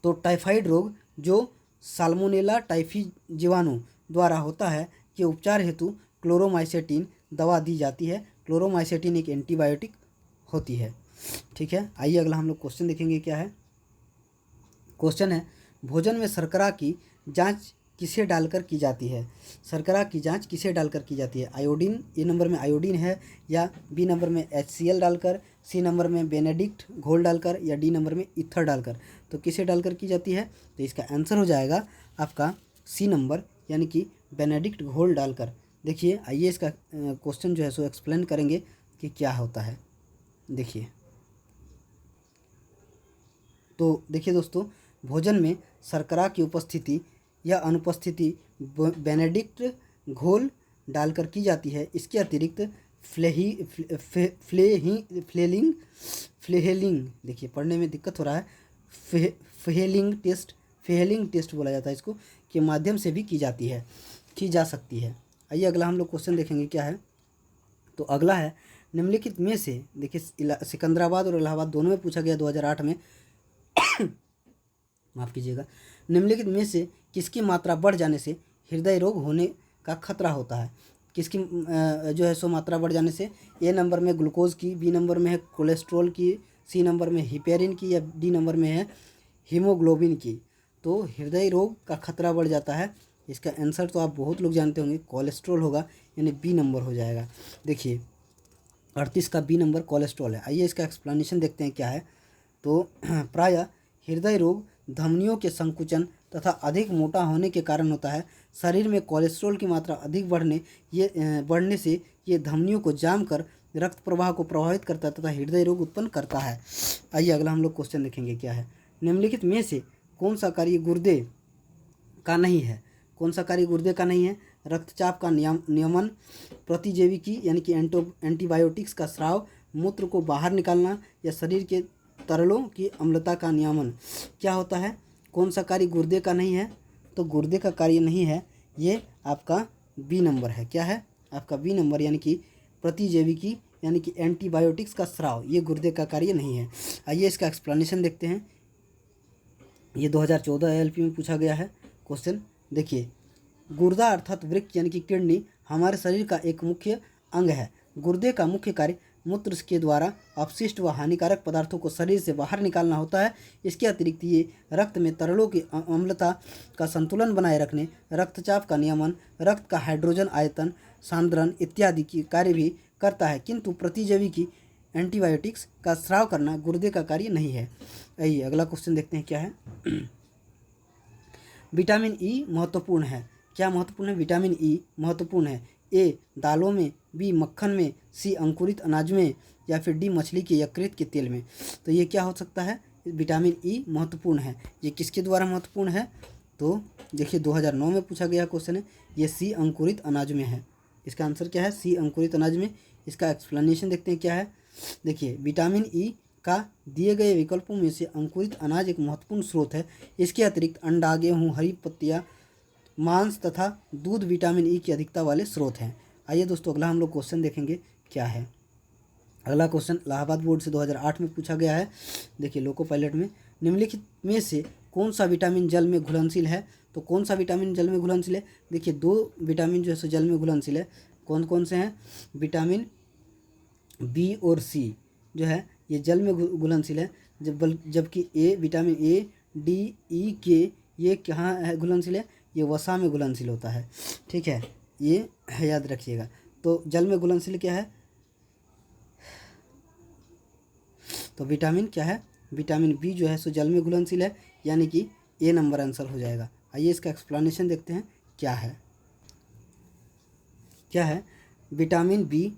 तो टाइफाइड रोग जो साल्मोनेला टाइफी जीवाणु द्वारा होता है के उपचार हेतु क्लोरोमाइसेटिन दवा दी जाती है। क्लोरोमाइसेटिन एक एंटीबायोटिक होती है। ठीक है, आइए अगला हम लोग क्वेश्चन देखेंगे क्या है। क्वेश्चन है, भोजन में शर्करा की जांच किसे डालकर की जाती है? शर्करा की जांच किसे डालकर की जाती है? आयोडीन, ए नंबर में आयोडीन है, या बी नंबर में HCl डालकर, सी नंबर में बेनेडिक्ट घोल डालकर, या डी नंबर में ईथर डालकर? तो किसे डालकर की जाती है? तो इसका आंसर हो जाएगा आपका सी नंबर, यानी कि बेनेडिक्ट घोल डालकर। देखिए आइए इसका क्वेश्चन जो है सो एक्सप्लेन करेंगे कि क्या होता है। देखिए, तो देखिए दोस्तों, भोजन में शर्करा की उपस्थिति या अनुपस्थिति बेनेडिक्ट घोल डालकर की जाती है। इसके अतिरिक्त फ्लेहेलिंग, देखिए पढ़ने में दिक्कत हो रहा है, फेहेलिंग टेस्ट बोला जाता है इसको, के माध्यम से भी की जा सकती है। आइए अगला हम लोग क्वेश्चन देखेंगे क्या है। तो अगला है, निम्नलिखित में से, देखिए सिकंदराबाद और इलाहाबाद दोनों में पूछा गया 2008 में माफ़ कीजिएगा। निम्नलिखित में से किसकी मात्रा बढ़ जाने से हृदय रोग होने का खतरा होता है? किसकी जो है सो मात्रा बढ़ जाने से? ए नंबर में ग्लूकोज की, बी नंबर में है कोलेस्ट्रॉल की, सी नंबर में हिपेरिन की, या डी नंबर में है हीमोग्लोबिन की? तो हृदय रोग का खतरा बढ़ जाता है। इसका आंसर तो आप बहुत लोग जानते होंगे, कोलेस्ट्रॉल होगा, यानी बी नंबर हो जाएगा। देखिए 38 का बी नंबर कोलेस्ट्रॉल है। आइए इसका एक्सप्लेनेशन देखते हैं क्या है। तो प्रायः हृदय रोग धमनियों के संकुचन तथा अधिक मोटा होने के कारण होता है। शरीर में कोलेस्ट्रॉल की मात्रा अधिक बढ़ने से ये धमनियों को जाम कर रक्त प्रवाह को प्रभावित करता है तथा हृदय रोग उत्पन्न करता है। आइए अगला हम लोग क्वेश्चन देखेंगे क्या है। निम्नलिखित में से कौन सा कार्य गुर्दे का नहीं है? कौन सा कार्य गुर्दे का नहीं है? रक्तचाप का नियमन, प्रतिजैविकी यानी कि एंटीबायोटिक्स का स्राव, मूत्र को बाहर निकालना या शरीर के तरलों की अम्लता का नियमन। क्या होता है? कौन सा कार्य गुर्दे का नहीं है? तो गुर्दे का कार्य नहीं है, ये आपका बी नंबर है। क्या है? आपका बी नंबर यानी कि प्रतिजैविकी यानी कि एंटीबायोटिक्स का स्राव, ये गुर्दे का कार्य नहीं है। आइए इसका एक्सप्लेनेशन देखते हैं। ये 2014 एलपी में पूछा गया है क्वेश्चन। देखिए, गुर्दा अर्थात वृक्क यानी कि किडनी हमारे शरीर का एक मुख्य अंग है। गुर्दे का मुख्य कार्य मूत्र के द्वारा अपशिष्ट व हानिकारक पदार्थों को शरीर से बाहर निकालना होता है। इसके अतिरिक्त ये रक्त में तरलों की अम्लता का संतुलन बनाए रखने, रक्तचाप का नियमन, रक्त का हाइड्रोजन आयतन सांद्रण इत्यादि की कार्य भी करता है, किंतु प्रतिजैविकी एंटीबायोटिक्स का स्राव करना गुर्दे का कार्य नहीं है। आइए अगला क्वेश्चन देखते हैं क्या है। विटामिन ई महत्वपूर्ण है। क्या महत्वपूर्ण है? विटामिन ई महत्वपूर्ण है। ए दालों में, बी मक्खन में, सी अंकुरित अनाज में या फिर डी मछली के यकृत के तेल में। तो ये क्या हो सकता है? विटामिन ई महत्वपूर्ण है। ये किसके द्वारा महत्वपूर्ण है? तो देखिए 2009 में पूछा गया क्वेश्चन है। ये सी अंकुरित अनाज में है। इसका आंसर क्या है? सी अंकुरित अनाज में। इसका एक्सप्लेनेशन देखते हैं क्या है। देखिए, विटामिन ई का दिए गए विकल्पों में से अंकुरित अनाज एक महत्वपूर्ण स्रोत है। इसके अतिरिक्त अंडा, गेहूँ, हरी पत्तियाँ, मांस तथा दूध विटामिन ई की अधिकता वाले स्रोत हैं। आइए दोस्तों अगला हम लोग क्वेश्चन देखेंगे क्या है। अगला क्वेश्चन इलाहाबाद बोर्ड से 2008 में पूछा गया है। देखिए, लोको पायलट में निम्नलिखित में से कौन सा विटामिन जल में घुलनशील है? तो कौन सा विटामिन जल में घुलनशील है? देखिए, दो विटामिन जो है सो जल में घुलनशील है। कौन कौन से हैं? विटामिन बी और सी जो है ये जल में घुलनशील है, जबकि ए विटामिन ए, डी, ई, के ये कहाँ है घुलनशील है? ये वसा में घुलनशील होता है। ठीक है, ये याद रखिएगा। तो जल में घुलनशील क्या है? तो विटामिन क्या है? विटामिन बी जो है सो जल में घुलनशील है, यानी कि ए नंबर आंसर हो जाएगा। आइए इसका एक्सप्लेनेशन देखते हैं क्या है। क्या है? विटामिन बी,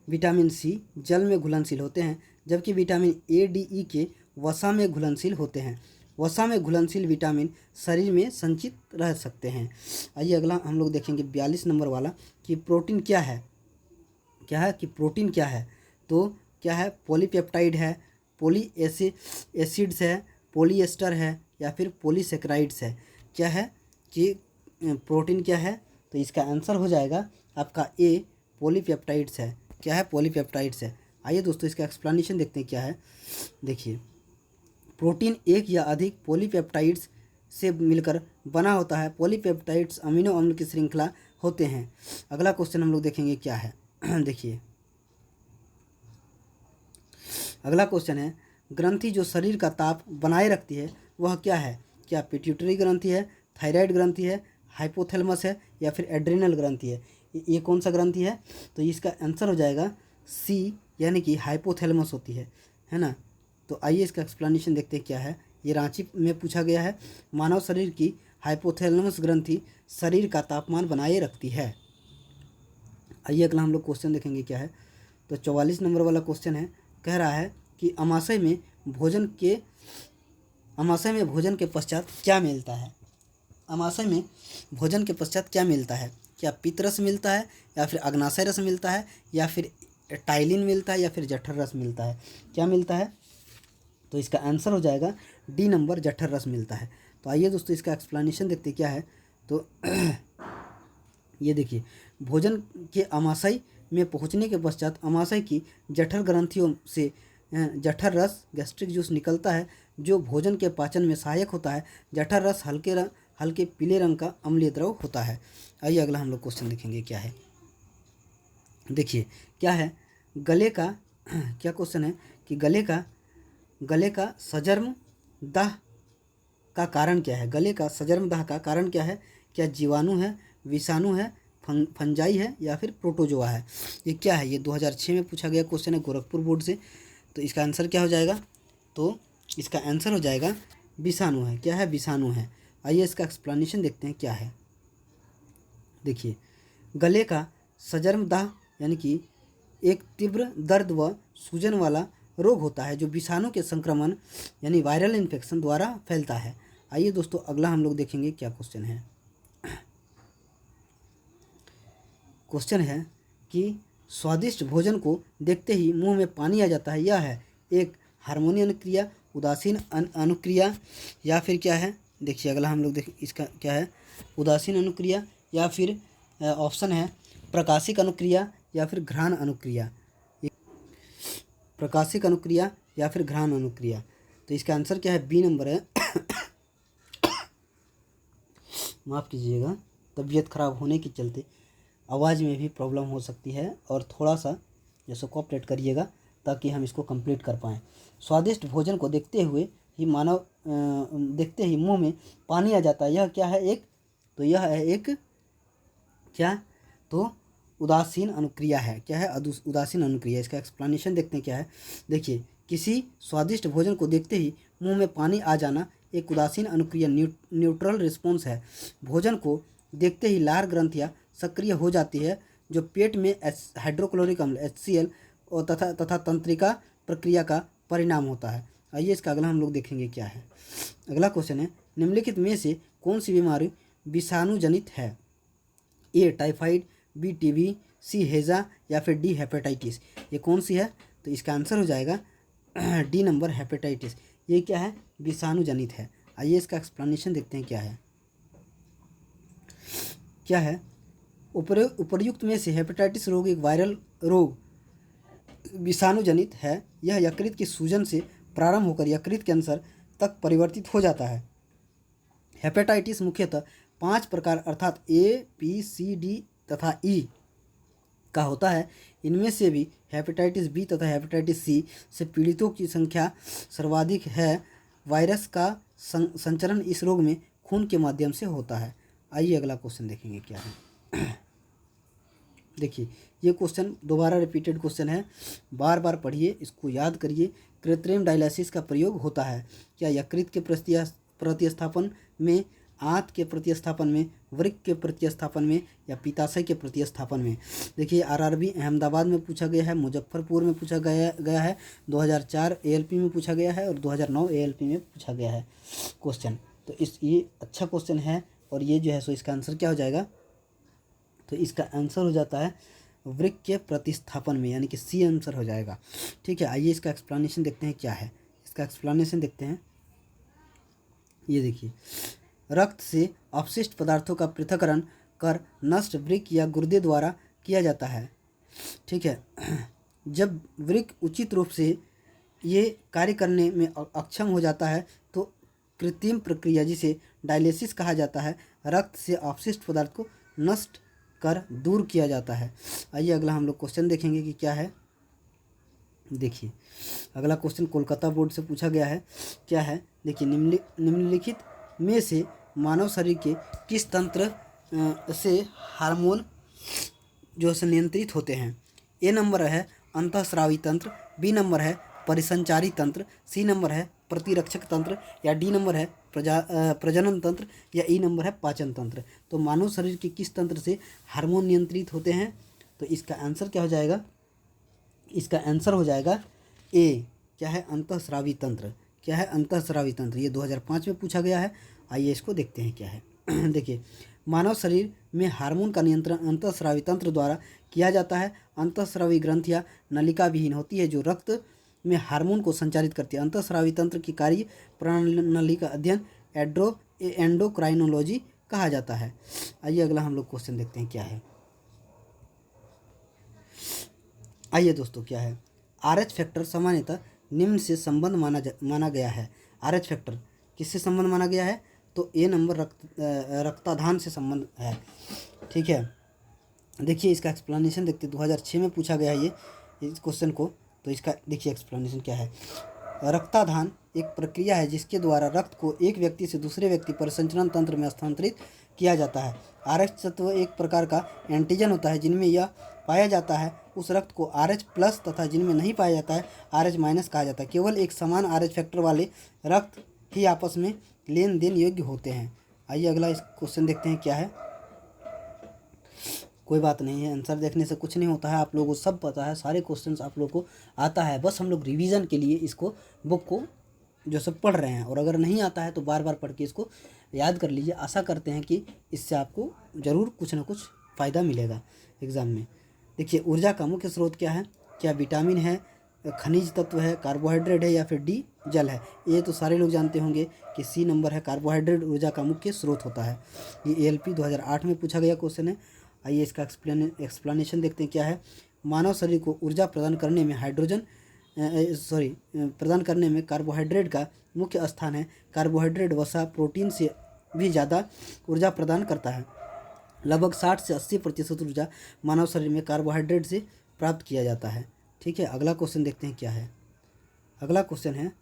विटामिन सी जल में घुलनशील होते हैं, जबकि विटामिन ए, डी, ई के वसा में घुलनशील होते हैं। वसा में घुलनशील विटामिन शरीर में संचित रह सकते हैं। आइए अगला हम लोग देखेंगे 42 नंबर वाला कि प्रोटीन क्या है। क्या है कि प्रोटीन क्या है? तो क्या है? पॉलीपेप्टाइड है, पॉली एसिड्स है, पॉलीएस्टर है या फिर पॉलीसेकेराइड्स है। क्या है कि प्रोटीन क्या है? तो इसका आंसर हो जाएगा आपका ए, पॉलीपेप्टाइड्स है। क्या है? पॉलीपेप्टाइड्स है। आइए दोस्तों इसका एक्सप्लेनेशन देखते हैं क्या है। देखिए, प्रोटीन एक या अधिक पॉलीपेप्टाइड्स से मिलकर बना होता है। पॉलीपेप्टाइड्स अमीनो अम्ल की श्रृंखला होते हैं। अगला क्वेश्चन हम लोग देखेंगे क्या है। देखिए, अगला क्वेश्चन है, ग्रंथि जो शरीर का ताप बनाए रखती है वह क्या है? क्या पिट्यूटरी ग्रंथि है, थायराइड ग्रंथि है, हाइपोथैलेमस है या फिर एड्रिनल ग्रंथि है? ये कौन सा ग्रंथि है? तो इसका आंसर हो जाएगा सी, यानी कि हाइपोथैलेमस होती है ना। तो आइए इसका एक्सप्लेनेशन देखते हैं क्या है। ये रांची में पूछा गया है। मानव शरीर की हाइपोथैलेमस ग्रंथि शरीर का तापमान बनाए रखती है। आइए अगला हम लोग क्वेश्चन देखेंगे क्या है। तो 44 नंबर वाला क्वेश्चन है, कह रहा है कि अमाशय में भोजन के पश्चात क्या मिलता है? अमाशय में भोजन के पश्चात क्या मिलता है? क्या पित्त मिलता है या फिर अग्नाशय रस मिलता है या फिर टाइलिन मिलता है या फिर जठर रस मिलता है? क्या मिलता है? तो इसका आंसर हो जाएगा डी नंबर, जठर रस मिलता है। तो आइए दोस्तों इसका एक्सप्लेनेशन देखते क्या है। तो ये देखिए, भोजन के अमाशय में पहुंचने के पश्चात अमाशय की जठर ग्रंथियों से जठर रस, गैस्ट्रिक जूस निकलता है जो भोजन के पाचन में सहायक होता है। जठर रस हल्के पीले रंग का अम्लीय द्रव होता है। आइए अगला हम लोग क्वेश्चन देखेंगे क्या है। देखिए, क्या है? गले का क्या क्वेश्चन है कि गले का सजर्म दाह का कारण क्या है? गले का सजर्म दाह का कारण क्या है? क्या जीवाणु है, विषाणु है, फंजाई है या फिर प्रोटोजोआ है। ये क्या है, ये 2006 में पूछा गया क्वेश्चन है गोरखपुर बोर्ड से। तो इसका आंसर क्या हो जाएगा, तो इसका आंसर हो जाएगा विषाणु है। क्या है, विषाणु है। आइए इसका एक्सप्लेनेशन देखते हैं क्या है। देखिए, गले का सजर्मदाह यानी कि एक तीव्र दर्द व सूजन वाला रोग होता है जो विषाणु के संक्रमण यानी वायरल इन्फेक्शन द्वारा फैलता है। आइए दोस्तों अगला हम लोग देखेंगे क्या क्वेश्चन है। क्वेश्चन है कि स्वादिष्ट भोजन को देखते ही मुंह में पानी आ जाता है, यह है एक हार्मोनी अनुक्रिया, उदासीन अनुक्रिया या फिर क्या है। देखिए अगला हम लोग देख इसका क्या है, उदासीन अनुक्रिया या फिर ऑप्शन है प्रकाशिक अनुक्रिया या फिर घ्राण अनुक्रिया। प्रकाशिक अनुक्रिया या फिर घ्राण अनुक्रिया। तो इसका आंसर क्या है, बी नंबर है। माफ़ कीजिएगा, तबीयत खराब होने के चलते आवाज़ में भी प्रॉब्लम हो सकती है और थोड़ा सा जैसे कोऑपरेट करिएगा ताकि हम इसको कंप्लीट कर पाएँ। स्वादिष्ट भोजन को देखते हुए ही देखते ही मुंह में पानी आ जाता है, यह क्या है, एक तो यह है एक क्या, तो उदासीन अनुक्रिया है। क्या है, उदासीन अनुक्रिया। इसका एक्सप्लेनेशन देखते हैं क्या है। देखिए, किसी स्वादिष्ट भोजन को देखते ही मुंह में पानी आ जाना एक उदासीन अनुक्रिया न्यूट्रल रिस्पॉन्स है। भोजन को देखते ही लार ग्रंथियाँ सक्रिय हो जाती है जो पेट में हाइड्रोक्लोरिक अम्ल HCl और तथा तंत्रिका प्रक्रिया का परिणाम होता है। आइए इसका अगला हम लोग देखेंगे क्या है। अगला क्वेश्चन है, निम्नलिखित में से कौन सी बीमारी विषाणु जनित है। ए टाइफाइड, बी टीबी, सी हैजा या फिर डी हेपेटाइटिस। ये कौन सी है, तो इसका आंसर हो जाएगा डी नंबर हेपेटाइटिस। ये क्या है, विषाणु जनित है। आइए इसका एक्सप्लेनेशन देखते हैं क्या है। क्या है, उपर्युक्त में से हेपेटाइटिस रोग एक वायरल रोग विषाणु जनित है। यह यकृत की सूजन से प्रारंभ होकर यकृत कैंसर तक परिवर्तित हो जाता है। हेपेटाइटिस मुख्यतः 5 प्रकार अर्थात A, B, C, D तथा E का होता है। इनमें से भी हेपेटाइटिस बी तथा हेपेटाइटिस सी से पीड़ितों की संख्या सर्वाधिक है। वायरस का संचरण इस रोग में खून के माध्यम से होता है। आइए अगला क्वेश्चन देखेंगे क्या है। देखिए, ये क्वेश्चन दोबारा रिपीटेड क्वेश्चन है, बार बार पढ़िए, इसको याद करिए। कृत्रिम डायलिसिस का प्रयोग होता है क्या, यकृत के प्रतिस्थापन में, आंत के प्रतिस्थापन में, वृक्क के प्रतिस्थापन में या पित्ताशय के प्रतिस्थापन में। देखिए, आरआरबी अहमदाबाद में पूछा गया है, मुजफ्फरपुर में पूछा गया है, 2004 ALP में पूछा गया है और 2009 ALP में पूछा गया है क्वेश्चन। तो ये अच्छा क्वेश्चन है और ये जो है सो इसका आंसर क्या हो जाएगा, तो इसका आंसर हो जाता है वृक्क के प्रतिस्थापन में, यानी कि सी आंसर हो जाएगा। ठीक है, आइए इसका एक्सप्लेनेशन देखते हैं क्या है। इसका एक्सप्लेनेशन देखते हैं। ये देखिए, रक्त से अपशिष्ट पदार्थों का पृथक्करण कर नष्ट वृक्क या गुर्दे द्वारा किया जाता है। ठीक है, जब वृक्क उचित रूप से ये कार्य करने में अक्षम हो जाता है तो कृत्रिम प्रक्रिया जिसे डायलिसिस कहा जाता है, रक्त से अपशिष्ट पदार्थ को नष्ट कर दूर किया जाता है। आइए अगला हम लोग क्वेश्चन देखेंगे कि क्या है। देखिए, अगला क्वेश्चन कोलकाता बोर्ड से पूछा गया है। क्या है, देखिए, निम्नलिखित में से मानव शरीर के किस तंत्र से हार्मोन जो से नियंत्रित होते हैं। ए नंबर है अंतःस्रावी तंत्र, बी नंबर है परिसंचारी तंत्र, सी नंबर है प्रतिरक्षक तंत्र या डी नंबर है प्रजनन तंत्र या ई नंबर है पाचन तंत्र। तो मानव शरीर के किस तंत्र से हार्मोन नियंत्रित होते हैं, तो इसका आंसर क्या हो जाएगा, इसका आंसर हो जाएगा ए, क्या है, अंतःस्रावी तंत्र। क्या है, अंतःस्रावी तंत्र। ये 2005 में पूछा गया है। आइए इसको देखते हैं क्या है। देखिए, मानव शरीर में हार्मोन का नियंत्रण अंतःस्रावी तंत्र द्वारा किया जाता है। अंतःस्रावी ग्रंथियां नलिका विहीन होती है जो रक्त में हार्मोन को संचारित करती है। अंतःस्रावी तंत्र की कार्य प्रणाली का अध्ययन एंडोक्राइनोलॉजी कहा जाता है। आइए अगला हम लोग क्वेश्चन देखते हैं क्या है। आइए दोस्तों, क्या है, RH फैक्टर सामान्यतः निम्न से संबंध माना गया है। RH फैक्टर किससे संबंध माना गया है, तो ए नंबर रक्ताधान से संबंध है। ठीक है, देखिए इसका एक्सप्लेनेशन देखते हैं। 2006 में पूछा गया है ये इस क्वेश्चन को। तो इसका देखिए एक्सप्लेनेशन क्या है। रक्ताधान एक प्रक्रिया है जिसके द्वारा रक्त को एक व्यक्ति से दूसरे व्यक्ति पर संचरण तंत्र में स्थानांतरित किया जाता है। RH तत्व एक प्रकार का एंटीजन होता है जिनमें यह पाया जाता है उस रक्त को RH प्लस तथा जिनमें नहीं पाया जाता है RH माइनस कहा जाता है। केवल एक समान RH फैक्टर वाले रक्त ही आपस में लेन देन योग्य होते हैं। आइए अगला इस क्वेश्चन देखते हैं क्या है। कोई बात नहीं है, आंसर देखने से कुछ नहीं होता है, आप लोगों को सब पता है, सारे क्वेश्चंस आप लोगों को आता है, बस हम लोग रिवीजन के लिए इसको बुक को जो सब पढ़ रहे हैं, और अगर नहीं आता है तो बार बार पढ़ के इसको याद कर लीजिए। आशा करते हैं कि इससे आपको ज़रूर कुछ ना कुछ फ़ायदा मिलेगा एग्ज़ाम में। देखिए, ऊर्जा का मुख्य स्रोत क्या है? क्या विटामिन है, खनिज तत्व है, कार्बोहाइड्रेट है, या फिर डी जल है? ये तो सारे लोग जानते होंगे कि सी नंबर है, कार्बोहाइड्रेट ऊर्जा का मुख्य स्रोत होता है। ये ALP 2008 में पूछा गया क्वेश्चन है। आइए इसका एक्सप्लेनेशन देखते हैं क्या है। मानव शरीर को ऊर्जा प्रदान करने में प्रदान करने में कार्बोहाइड्रेट का मुख्य स्थान है। कार्बोहाइड्रेट वसा प्रोटीन से भी ज़्यादा ऊर्जा प्रदान करता है। लगभग 60 से 80% ऊर्जा मानव शरीर में कार्बोहाइड्रेट से प्राप्त किया जाता है। ठीक है, अगला क्वेश्चन देखते हैं क्या है। अगला क्वेश्चन है,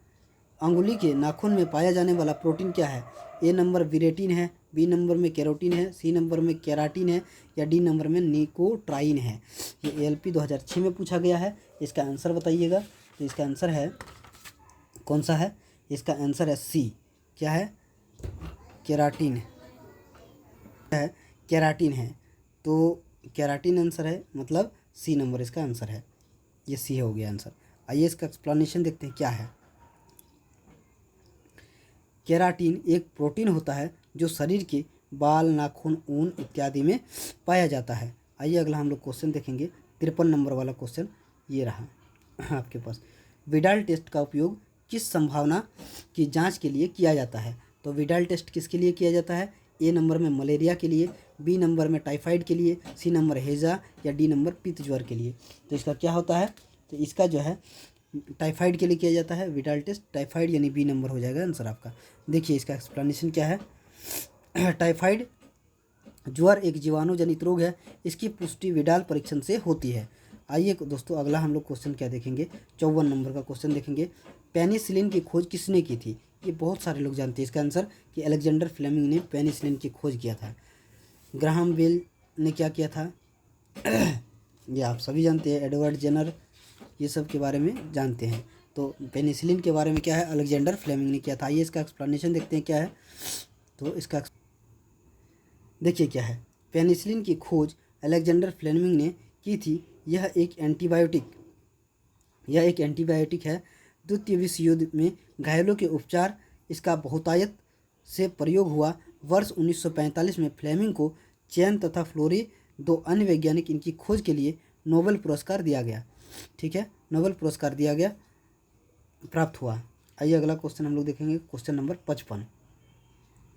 अंगुली के नाखून में पाया जाने वाला प्रोटीन क्या है? A नंबर विरेटिन है, B नंबर में कैरोटीन है, C नंबर में केराटिन है, या D नंबर में निकोट्राइन है? ये ALP 2006 में पूछा गया है। इसका आंसर बताइएगा। तो इसका आंसर है, कौन सा है? इसका आंसर है C। क्या है? केराटिन है, केराटिन है। तो केराटिन आंसर है, मतलब C नंबर इसका आंसर है। ये C हो गया आंसर। आइए इसका एक्सप्लेनेशन देखते हैं क्या है। केराटिन एक प्रोटीन होता है जो शरीर के बाल, नाखून, ऊन इत्यादि में पाया जाता है। आइए अगला हम लोग क्वेश्चन देखेंगे। 53 नंबर वाला क्वेश्चन ये रहा आपके पास। विडाल टेस्ट का उपयोग किस संभावना की जांच के लिए किया जाता है? तो विडाल टेस्ट किसके लिए किया जाता है? A नंबर में मलेरिया के लिए, B नंबर में टाइफाइड के लिए, C नंबर हैजा, या D नंबर पित्त ज्वर के लिए? तो इसका क्या होता है? तो इसका जो है टाइफाइड के लिए किया जाता है विडाल टेस्ट। टाइफाइड यानी B नंबर हो जाएगा आंसर आपका। देखिए इसका एक्सप्लेनेशन क्या है। टाइफाइड ज्वर एक जीवाणु जनित रोग है। इसकी पुष्टि विडाल परीक्षण से होती है। आइए दोस्तों अगला हम लोग क्वेश्चन क्या देखेंगे, 54 नंबर का क्वेश्चन देखेंगे। पेनिसिलिन की खोज किसने की थी? ये बहुत सारे लोग जानते हैं इसका आंसर कि अलेक्जेंडर फ्लेमिंग ने पेनिसिलिन की खोज किया था। ग्राहम बेल ने क्या किया था? ये आप सभी जानते हैं। एडवर्ड जेनर, ये सब के बारे में जानते हैं। तो पेनिसिलिन के बारे में क्या है? अलेक्जेंडर फ्लेमिंग ने किया था। आइए इसका एक्सप्लेनेशन देखते हैं क्या है। तो इसका देखिए क्या है। पेनिसिलिन की खोज अलेक्जेंडर फ्लेमिंग ने की थी। यह एक एंटीबायोटिक है। द्वितीय विश्व युद्ध में घायलों के उपचार इसका बहुतायत से प्रयोग हुआ। वर्ष 1945 में फ्लेमिंग को चैन तथा फ्लोरी, 2 अन्य वैज्ञानिक, इनकी खोज के लिए नोबेल पुरस्कार दिया गया। ठीक है, नोबेल पुरस्कार दिया गया, प्राप्त हुआ। आइए अगला क्वेश्चन हम लोग देखेंगे, क्वेश्चन नंबर 55।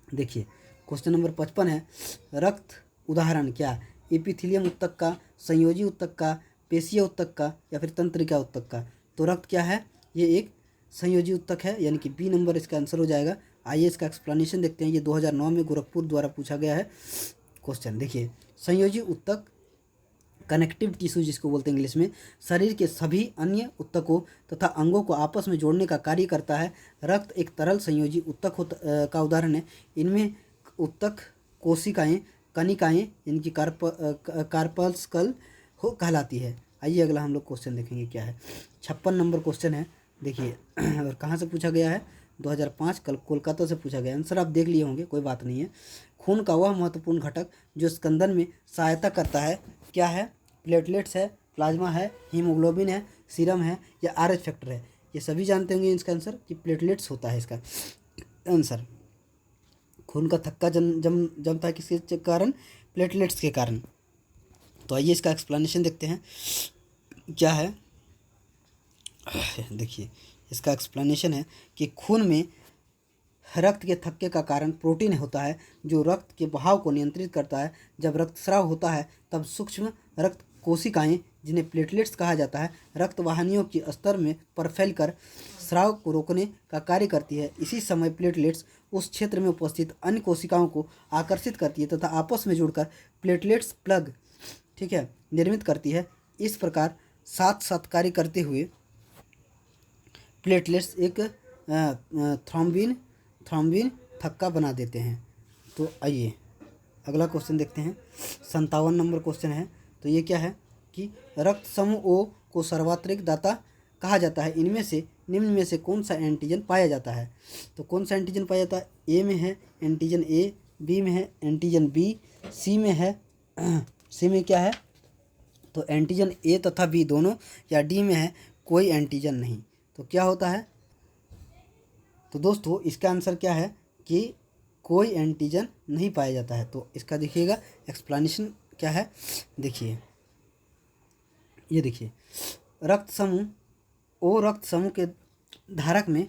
देखिए क्वेश्चन नंबर 55 है, रक्त उदाहरण क्या? एपिथेलियम ऊतक का, संयोजी ऊतक का, पेशीय ऊतक का, या फिर तंत्रिका ऊतक का? तो रक्त क्या है? ये एक संयोजी ऊतक है, यानी कि B नंबर इसका आंसर हो जाएगा। आइए इसका एक्सप्लेनेशन देखते हैं। ये 2009 में गोरखपुर द्वारा पूछा गया है क्वेश्चन। देखिए, संयोजी ऊतक कनेक्टिव टिश्यू जिसको बोलते हैं इंग्लिश में, शरीर के सभी अन्य ऊतकों तथा अंगों को आपस में जोड़ने का कार्य करता है। रक्त एक तरल संयोजी ऊतक का उदाहरण है। इनमें ऊतक कोशिकाएं, कनिकाएं, इनकी कार्पस्कल कहलाती है। आइए अगला हम लोग क्वेश्चन देखेंगे क्या है। 56 नंबर क्वेश्चन है। देखिए और कहाँ से पूछा गया है? 2005 कोलकाता से पूछा गया। आंसर आप देख लिए होंगे, कोई बात नहीं है। खून का वह महत्वपूर्ण घटक जो स्कंदन में सहायता करता है क्या है? प्लेटलेट्स है, प्लाज्मा है, हीमोग्लोबिन है, सीरम है, या RH फैक्टर है? ये सभी जानते होंगे इसका आंसर कि प्लेटलेट्स होता है इसका आंसर। खून का थक्का जमता है किसके कारण? प्लेटलेट्स के कारण। तो आइए इसका एक्सप्लेनेशन देखते हैं क्या है। देखिए इसका एक्सप्लेनेशन है कि खून में रक्त के थक्के का कारण प्रोटीन होता है जो रक्त के बहाव को नियंत्रित करता है। जब रक्तस्राव होता है तब सूक्ष्म रक्त कोशिकाएं, जिन्हें प्लेटलेट्स कहा जाता है, रक्त वाहिनियों के स्तर में पर फैलकर स्राव को रोकने का कार्य करती है। इसी समय प्लेटलेट्स उस क्षेत्र में उपस्थित अन्य कोशिकाओं को आकर्षित करती है तथा आपस में जुड़कर प्लेटलेट्स प्लग, ठीक है, निर्मित करती है। इस प्रकार साथ साथ कार्य करते हुए प्लेटलेट्स एक थ्रोम्बिन थक्का बना देते हैं। तो आइए अगला क्वेश्चन देखते हैं। 57 नंबर क्वेश्चन है। तो ये क्या है कि रक्त समूह ओ को सार्वत्रिक दाता कहा जाता है, इनमें से निम्न में से कौन सा एंटीजन पाया जाता है। तो कौन सा एंटीजन पाया जाता है, ए में है एंटीजन ए, बी में है एंटीजन बी, सी में है सी में क्या है, तो एंटीजन ए तथा बी दोनों, या डी में है कोई एंटीजन नहीं। तो क्या होता है, तो दोस्तों इसका आंसर क्या है कि कोई एंटीजन नहीं पाया जाता है। तो इसका देखिएगा एक्सप्लेनेशन क्या है, देखिए ये देखिए, रक्त समूह ओ रक्त समूह के धारक में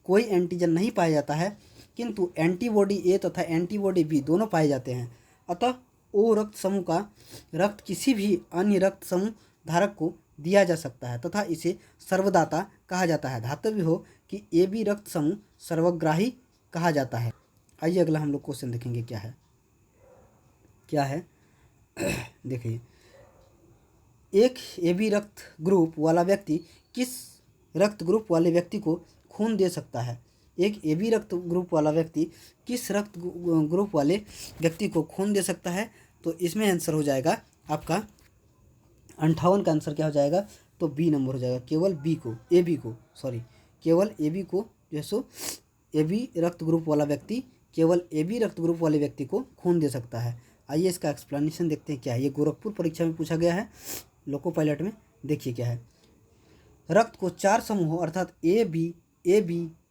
कोई एंटीजन नहीं पाया जाता है, किंतु एंटीबॉडी ए तथा एंटीबॉडी बी दोनों पाए जाते हैं। अतः ओ रक्त समूह का रक्त किसी भी अन्य रक्त समूह धारक को दिया जा सकता है तथा इसे सर्वदाता कहा जाता है। धातव्य हो कि ए बी रक्त समूह सर्वग्राही कहा जाता है। आइए अगला हम लोग क्वेश्चन देखेंगे क्या है देखिए, एक ए बी रक्त ग्रुप वाला व्यक्ति किस रक्त ग्रुप वाले व्यक्ति को खून दे सकता है। एक ए बी रक्त ग्रुप वाला व्यक्ति किस रक्त ग्रुप वाले व्यक्ति को खून दे सकता है। तो इसमें आंसर हो जाएगा आपका 58 का आंसर क्या हो जाएगा, तो बी नंबर हो जाएगा। केवल बी को, ए बी को, सॉरी केवल ए बी को जो है सो ए बी रक्त ग्रुप वाला व्यक्ति केवल ए बी रक्त ग्रुप वाले व्यक्ति को खून दे सकता है। आइए इसका एक्सप्लेनेशन देखते हैं क्या है। ये गोरखपुर परीक्षा में पूछा गया है, लोको पायलट में। देखिए क्या है, रक्त को 4 समूहों अर्थात ए बी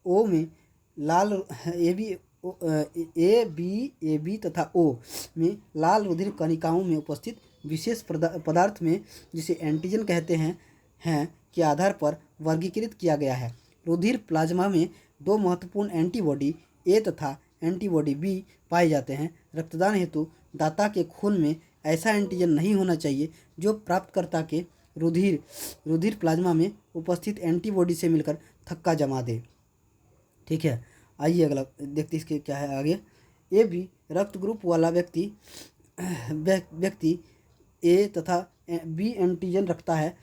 ओ में लाल ए बी तथा ओ में लाल रुधिर कणिकाओं में उपस्थित विशेष पदार्थ में, जिसे एंटीजन कहते हैं के आधार पर वर्गीकृत किया गया है। रुधिर प्लाज्मा में 2 महत्वपूर्ण एंटीबॉडी ए तथा एंटीबॉडी बी पाए जाते हैं। रक्तदान हेतु दाता के खून में ऐसा एंटीजन नहीं होना चाहिए जो प्राप्तकर्ता के रुधिर प्लाज्मा में उपस्थित एंटीबॉडी से मिलकर थक्का जमा दे। ठीक है, आइए अगला देखते इसके क्या है आगे। ए बी रक्त ग्रुप वाला व्यक्ति ए तथा बी एंटीजन रखता है,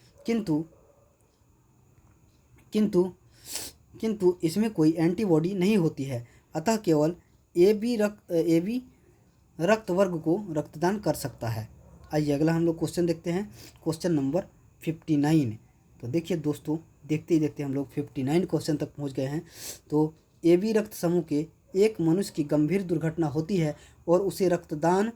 किंतु इसमें कोई एंटीबॉडी नहीं होती है। अतः केवल ए बी रक्त वर्ग को रक्तदान कर सकता है। आइए अगला हम लोग क्वेश्चन देखते हैं, क्वेश्चन नंबर 59। तो देखिए दोस्तों, देखते ही देखते हम लोग 59 क्वेश्चन तक पहुंच गए हैं। तो ए बी रक्त समूह के एक मनुष्य की गंभीर दुर्घटना होती है और उसे रक्तदान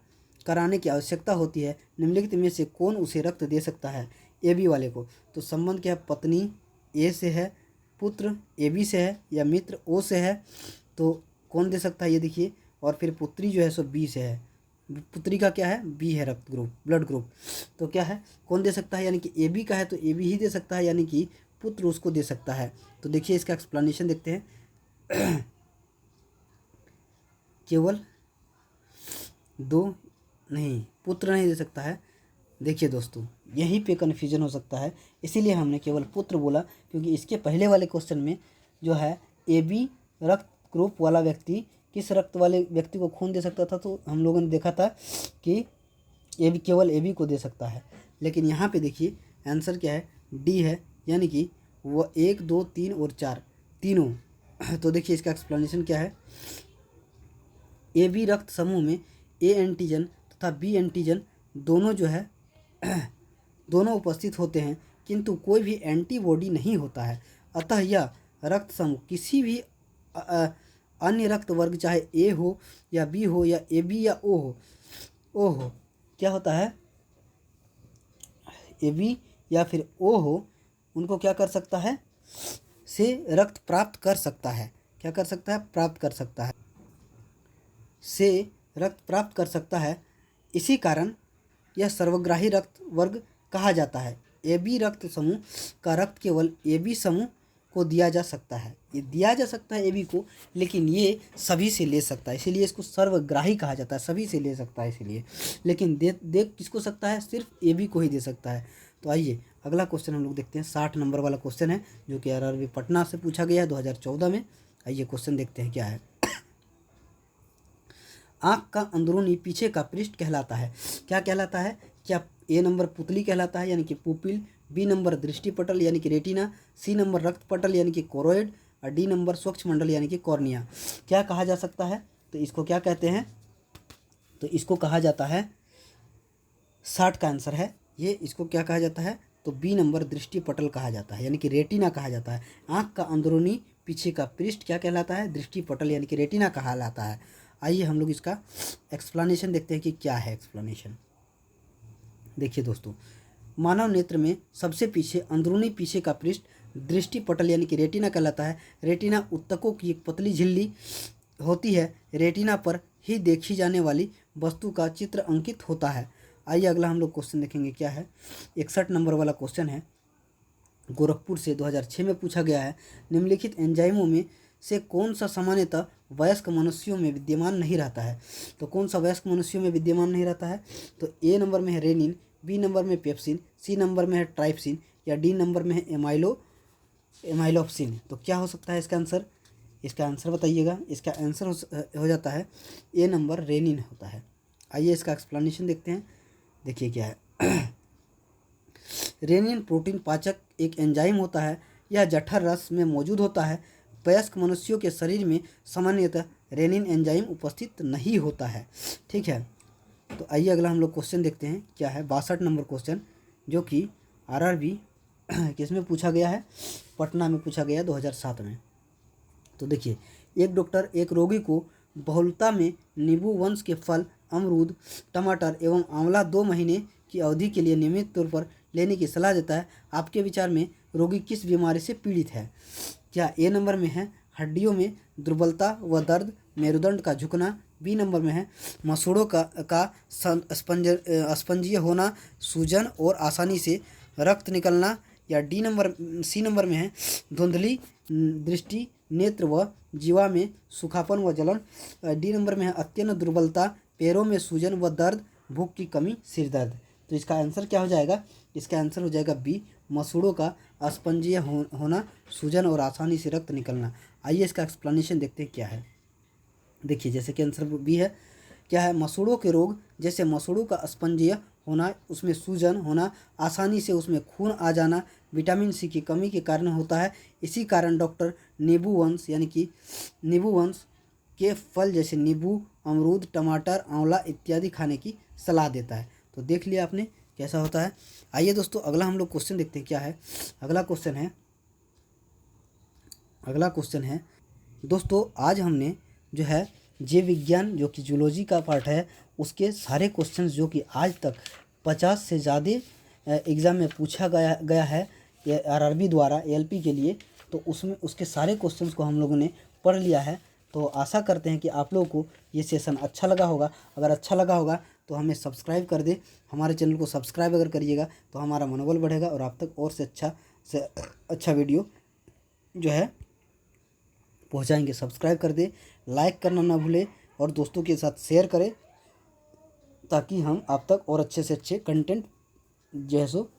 कराने की आवश्यकता होती है। निम्नलिखित में से कौन उसे रक्त दे सकता है, ए बी वाले को। तो संबंध क्या है, पत्नी ए से है, पुत्र ए बी से है, या मित्र ओ से है। तो कौन दे सकता है ये देखिए, और फिर पुत्री जो है सो बी से है। पुत्री का क्या है, बी है रक्त ग्रुप, ब्लड ग्रुप। तो क्या है, कौन दे सकता है, यानी कि ए बी का है तो ए बी ही दे सकता है, यानी कि पुत्र उसको दे सकता है। तो देखिए इसका एक्सप्लेनेशन देखते हैं। केवल 2 नहीं, पुत्र नहीं दे सकता है। देखिए दोस्तों, यहीं पे कन्फ्यूजन हो सकता है, इसीलिए हमने केवल पुत्र बोला, क्योंकि इसके पहले वाले क्वेश्चन में जो है ए बी रक्त ग्रुप वाला व्यक्ति किस रक्त वाले व्यक्ति को खून दे सकता था, तो हम लोगों ने देखा था कि केवल ए बी को दे सकता है। लेकिन यहाँ पे देखिए आंसर क्या है, डी है, यानी कि वो 1 2 3 और 4 तीनों। तो देखिए इसका एक्सप्लेनेशन क्या है, ए बी रक्त समूह में ए एंटीजन तथा बी एंटीजन दोनों जो है दोनों उपस्थित होते हैं, किंतु कोई भी एंटीबॉडी नहीं होता है। अतः यह रक्त समूह किसी भी अन्य रक्त वर्ग, चाहे ए हो या बी हो या ए बी या ओ हो, क्या होता है, ए बी या फिर ओ हो, उनको क्या कर सकता है, से रक्त प्राप्त कर सकता है। क्या कर सकता है, प्राप्त कर सकता है, से रक्त प्राप्त कर सकता है। इसी कारण यह सर्वग्राही रक्त वर्ग कहा जाता है। ए बी रक्त समूह का रक्त केवल ए बी समूह को दिया जा सकता है। ये दिया जा सकता है ए बी को, लेकिन ये सभी से ले सकता है, इसीलिए इसको सर्वग्राही कहा जाता है, सभी से ले सकता है इसीलिए। लेकिन दे किसको सकता है, सिर्फ ए बी को ही दे सकता है। तो आइए अगला क्वेश्चन हम लोग देखते हैं, 60 नंबर वाला क्वेश्चन है, जो कि आरआरबी पटना से पूछा गया है 2014 में। आइए क्वेश्चन देखते हैं क्या है। आँख का अंदरूनी पीछे का पृष्ठ कहलाता है, क्या कहलाता है, क्या ए नंबर पुतली कहलाता है, यानी कि पुपिल, बी नंबर दृष्टि पटल यानी कि रेटिना, सी नंबर रक्त पटल यानी कि कोरोइड, और डी नंबर स्वच्छ मंडल यानी कि कॉर्निया। क्या कहा जा सकता है? तो इसको क्या कहते हैं? तो इसको कहा जाता है, 60 का आंसर है ये। इसको क्या कहा जाता है? तो बी नंबर दृष्टि पटल कहा जाता है यानी कि रेटिना कहा जाता है। आँख का अंदरूनी पीछे का पृष्ठ क्या कहलाता है? दृष्टि पटल यानी कि रेटिना कहलाता है। आइए हम लोग इसका एक्सप्लेनेशन देखते हैं कि क्या है एक्सप्लेनेशन। देखिए दोस्तों, मानव नेत्र में सबसे पीछे अंदरूनी पीछे का पृष्ठ दृष्टि पटल यानी कि रेटिना कहलाता है। रेटिना उत्तकों की एक पतली झिल्ली होती है। रेटिना पर ही देखी जाने वाली वस्तु का चित्र अंकित होता है। आइए अगला हम लोग क्वेश्चन देखेंगे क्या है। 61 नंबर वाला क्वेश्चन है, गोरखपुर से 2006 में पूछा गया है। निम्नलिखित एंजाइमों में से कौन सा सामान्यतः वयस्क मनुष्यों में विद्यमान नहीं रहता है? तो कौन सा वयस्क मनुष्यों में विद्यमान नहीं रहता है? तो ए नंबर में है रेनिन, बी नंबर में पेप्सिन, सी नंबर में है ट्राइप्सिन, या डी नंबर में है एमाइलोप्सिन। तो क्या हो सकता है इसका आंसर? इसका आंसर बताइएगा। इसका आंसर हो जाता है ए नंबर रेनिन होता है। आइए इसका एक्सप्लेनेशन देखते हैं। देखिए क्या है। रेनिन प्रोटीन पाचक एक एंजाइम होता है। यह जठर रस में मौजूद होता है। वयस्क मनुष्यों के शरीर में सामान्यतः रेनिन एंजाइम उपस्थित नहीं होता है। ठीक है, तो आइए अगला हम लोग क्वेश्चन देखते हैं क्या है। 62 नंबर क्वेश्चन, जो कि RRB किस में पूछा गया है? पटना में पूछा गया 2007 में। तो देखिए, एक डॉक्टर एक रोगी को बहुलता में नींबू वंश के फल, अमरूद, टमाटर एवं आंवला 2 महीने की अवधि के लिए नियमित तौर पर लेने की सलाह देता है। आपके विचार में रोगी किस बीमारी से पीड़ित है? क्या ए नंबर में है हड्डियों में दुर्बलता व दर्द, मेरुदंड का झुकना, बी नंबर में है मसूड़ों का स्पंजीय होना, सूजन और आसानी से रक्त निकलना, या सी नंबर में है धुंधली दृष्टि, नेत्र व जीवा में सूखापन व जलन, डी नंबर में है अत्यंत दुर्बलता, पैरों में सूजन व दर्द, भूख की कमी, सिर दर्द। तो इसका आंसर क्या हो जाएगा? इसका आंसर हो जाएगा बी, मसूड़ों का स्पंजीय होना, सूजन और आसानी से रक्त निकलना। आइए इसका एक्सप्लेनेशन देखते हैं क्या है। देखिए, जैसे कि आंसर बी है, क्या है? मसूड़ों के रोग जैसे मसूड़ों का स्पंजीय होना, उसमें सूजन होना, आसानी से उसमें खून आ जाना, विटामिन सी की कमी के कारण होता है। इसी कारण डॉक्टर नींबू वंश के फल जैसे नींबू, अमरूद, टमाटर, आंवला इत्यादि खाने की सलाह देता है। तो देख लिया आपने कैसा होता है। आइए दोस्तों अगला हम लोग क्वेश्चन देखते हैं क्या है। अगला क्वेश्चन है दोस्तों, आज हमने जो है जीव विज्ञान जो कि जूलॉजी का पार्ट है, उसके सारे क्वेश्चंस जो कि आज तक 50 से ज़्यादा एग्ज़ाम में पूछा गया है RRB द्वारा ALP के लिए, तो उसमें उसके सारे क्वेश्चंस को हम लोगों ने पढ़ लिया है। तो आशा करते हैं कि आप लोगों को ये सेशन अच्छा लगा होगा। अगर अच्छा लगा होगा तो हमें सब्सक्राइब कर दे। हमारे चैनल को सब्सक्राइब अगर करिएगा तो हमारा मनोबल बढ़ेगा और आप तक और से अच्छा वीडियो जो है पहुंचाएंगे। सब्सक्राइब कर दे, लाइक करना ना भूले और दोस्तों के साथ शेयर करें, ताकि हम आप तक और अच्छे से अच्छे कंटेंट जो है सो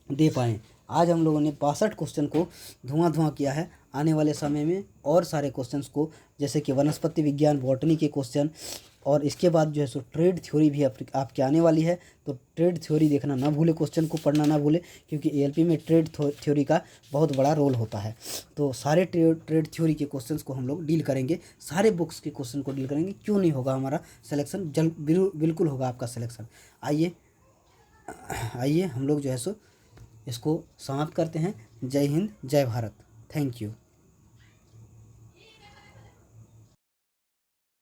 दे पाएँ। आज हम लोगों ने 62 क्वेश्चन को धुआं किया है। आने वाले समय में और सारे क्वेश्चंस को, जैसे कि वनस्पति विज्ञान, बॉटनी के क्वेश्चन, और इसके बाद जो है सो ट्रेड थ्योरी भी आपके आने वाली है। तो ट्रेड थ्योरी देखना ना भूले, क्वेश्चन को पढ़ना ना भूले, क्योंकि ALP में ट्रेड थ्योरी का बहुत बड़ा रोल होता है। तो सारे ट्रेड थ्योरी के क्वेश्चंस को हम लोग डील करेंगे, सारे बुक्स के क्वेश्चन को डील करेंगे। क्यों नहीं होगा हमारा सिलेक्शन? बिल्कुल होगा आपका सिलेक्शन। आइए हम लोग जो है सो इसको समाप्त करते हैं। जय हिंद, जय भारत। Thank you.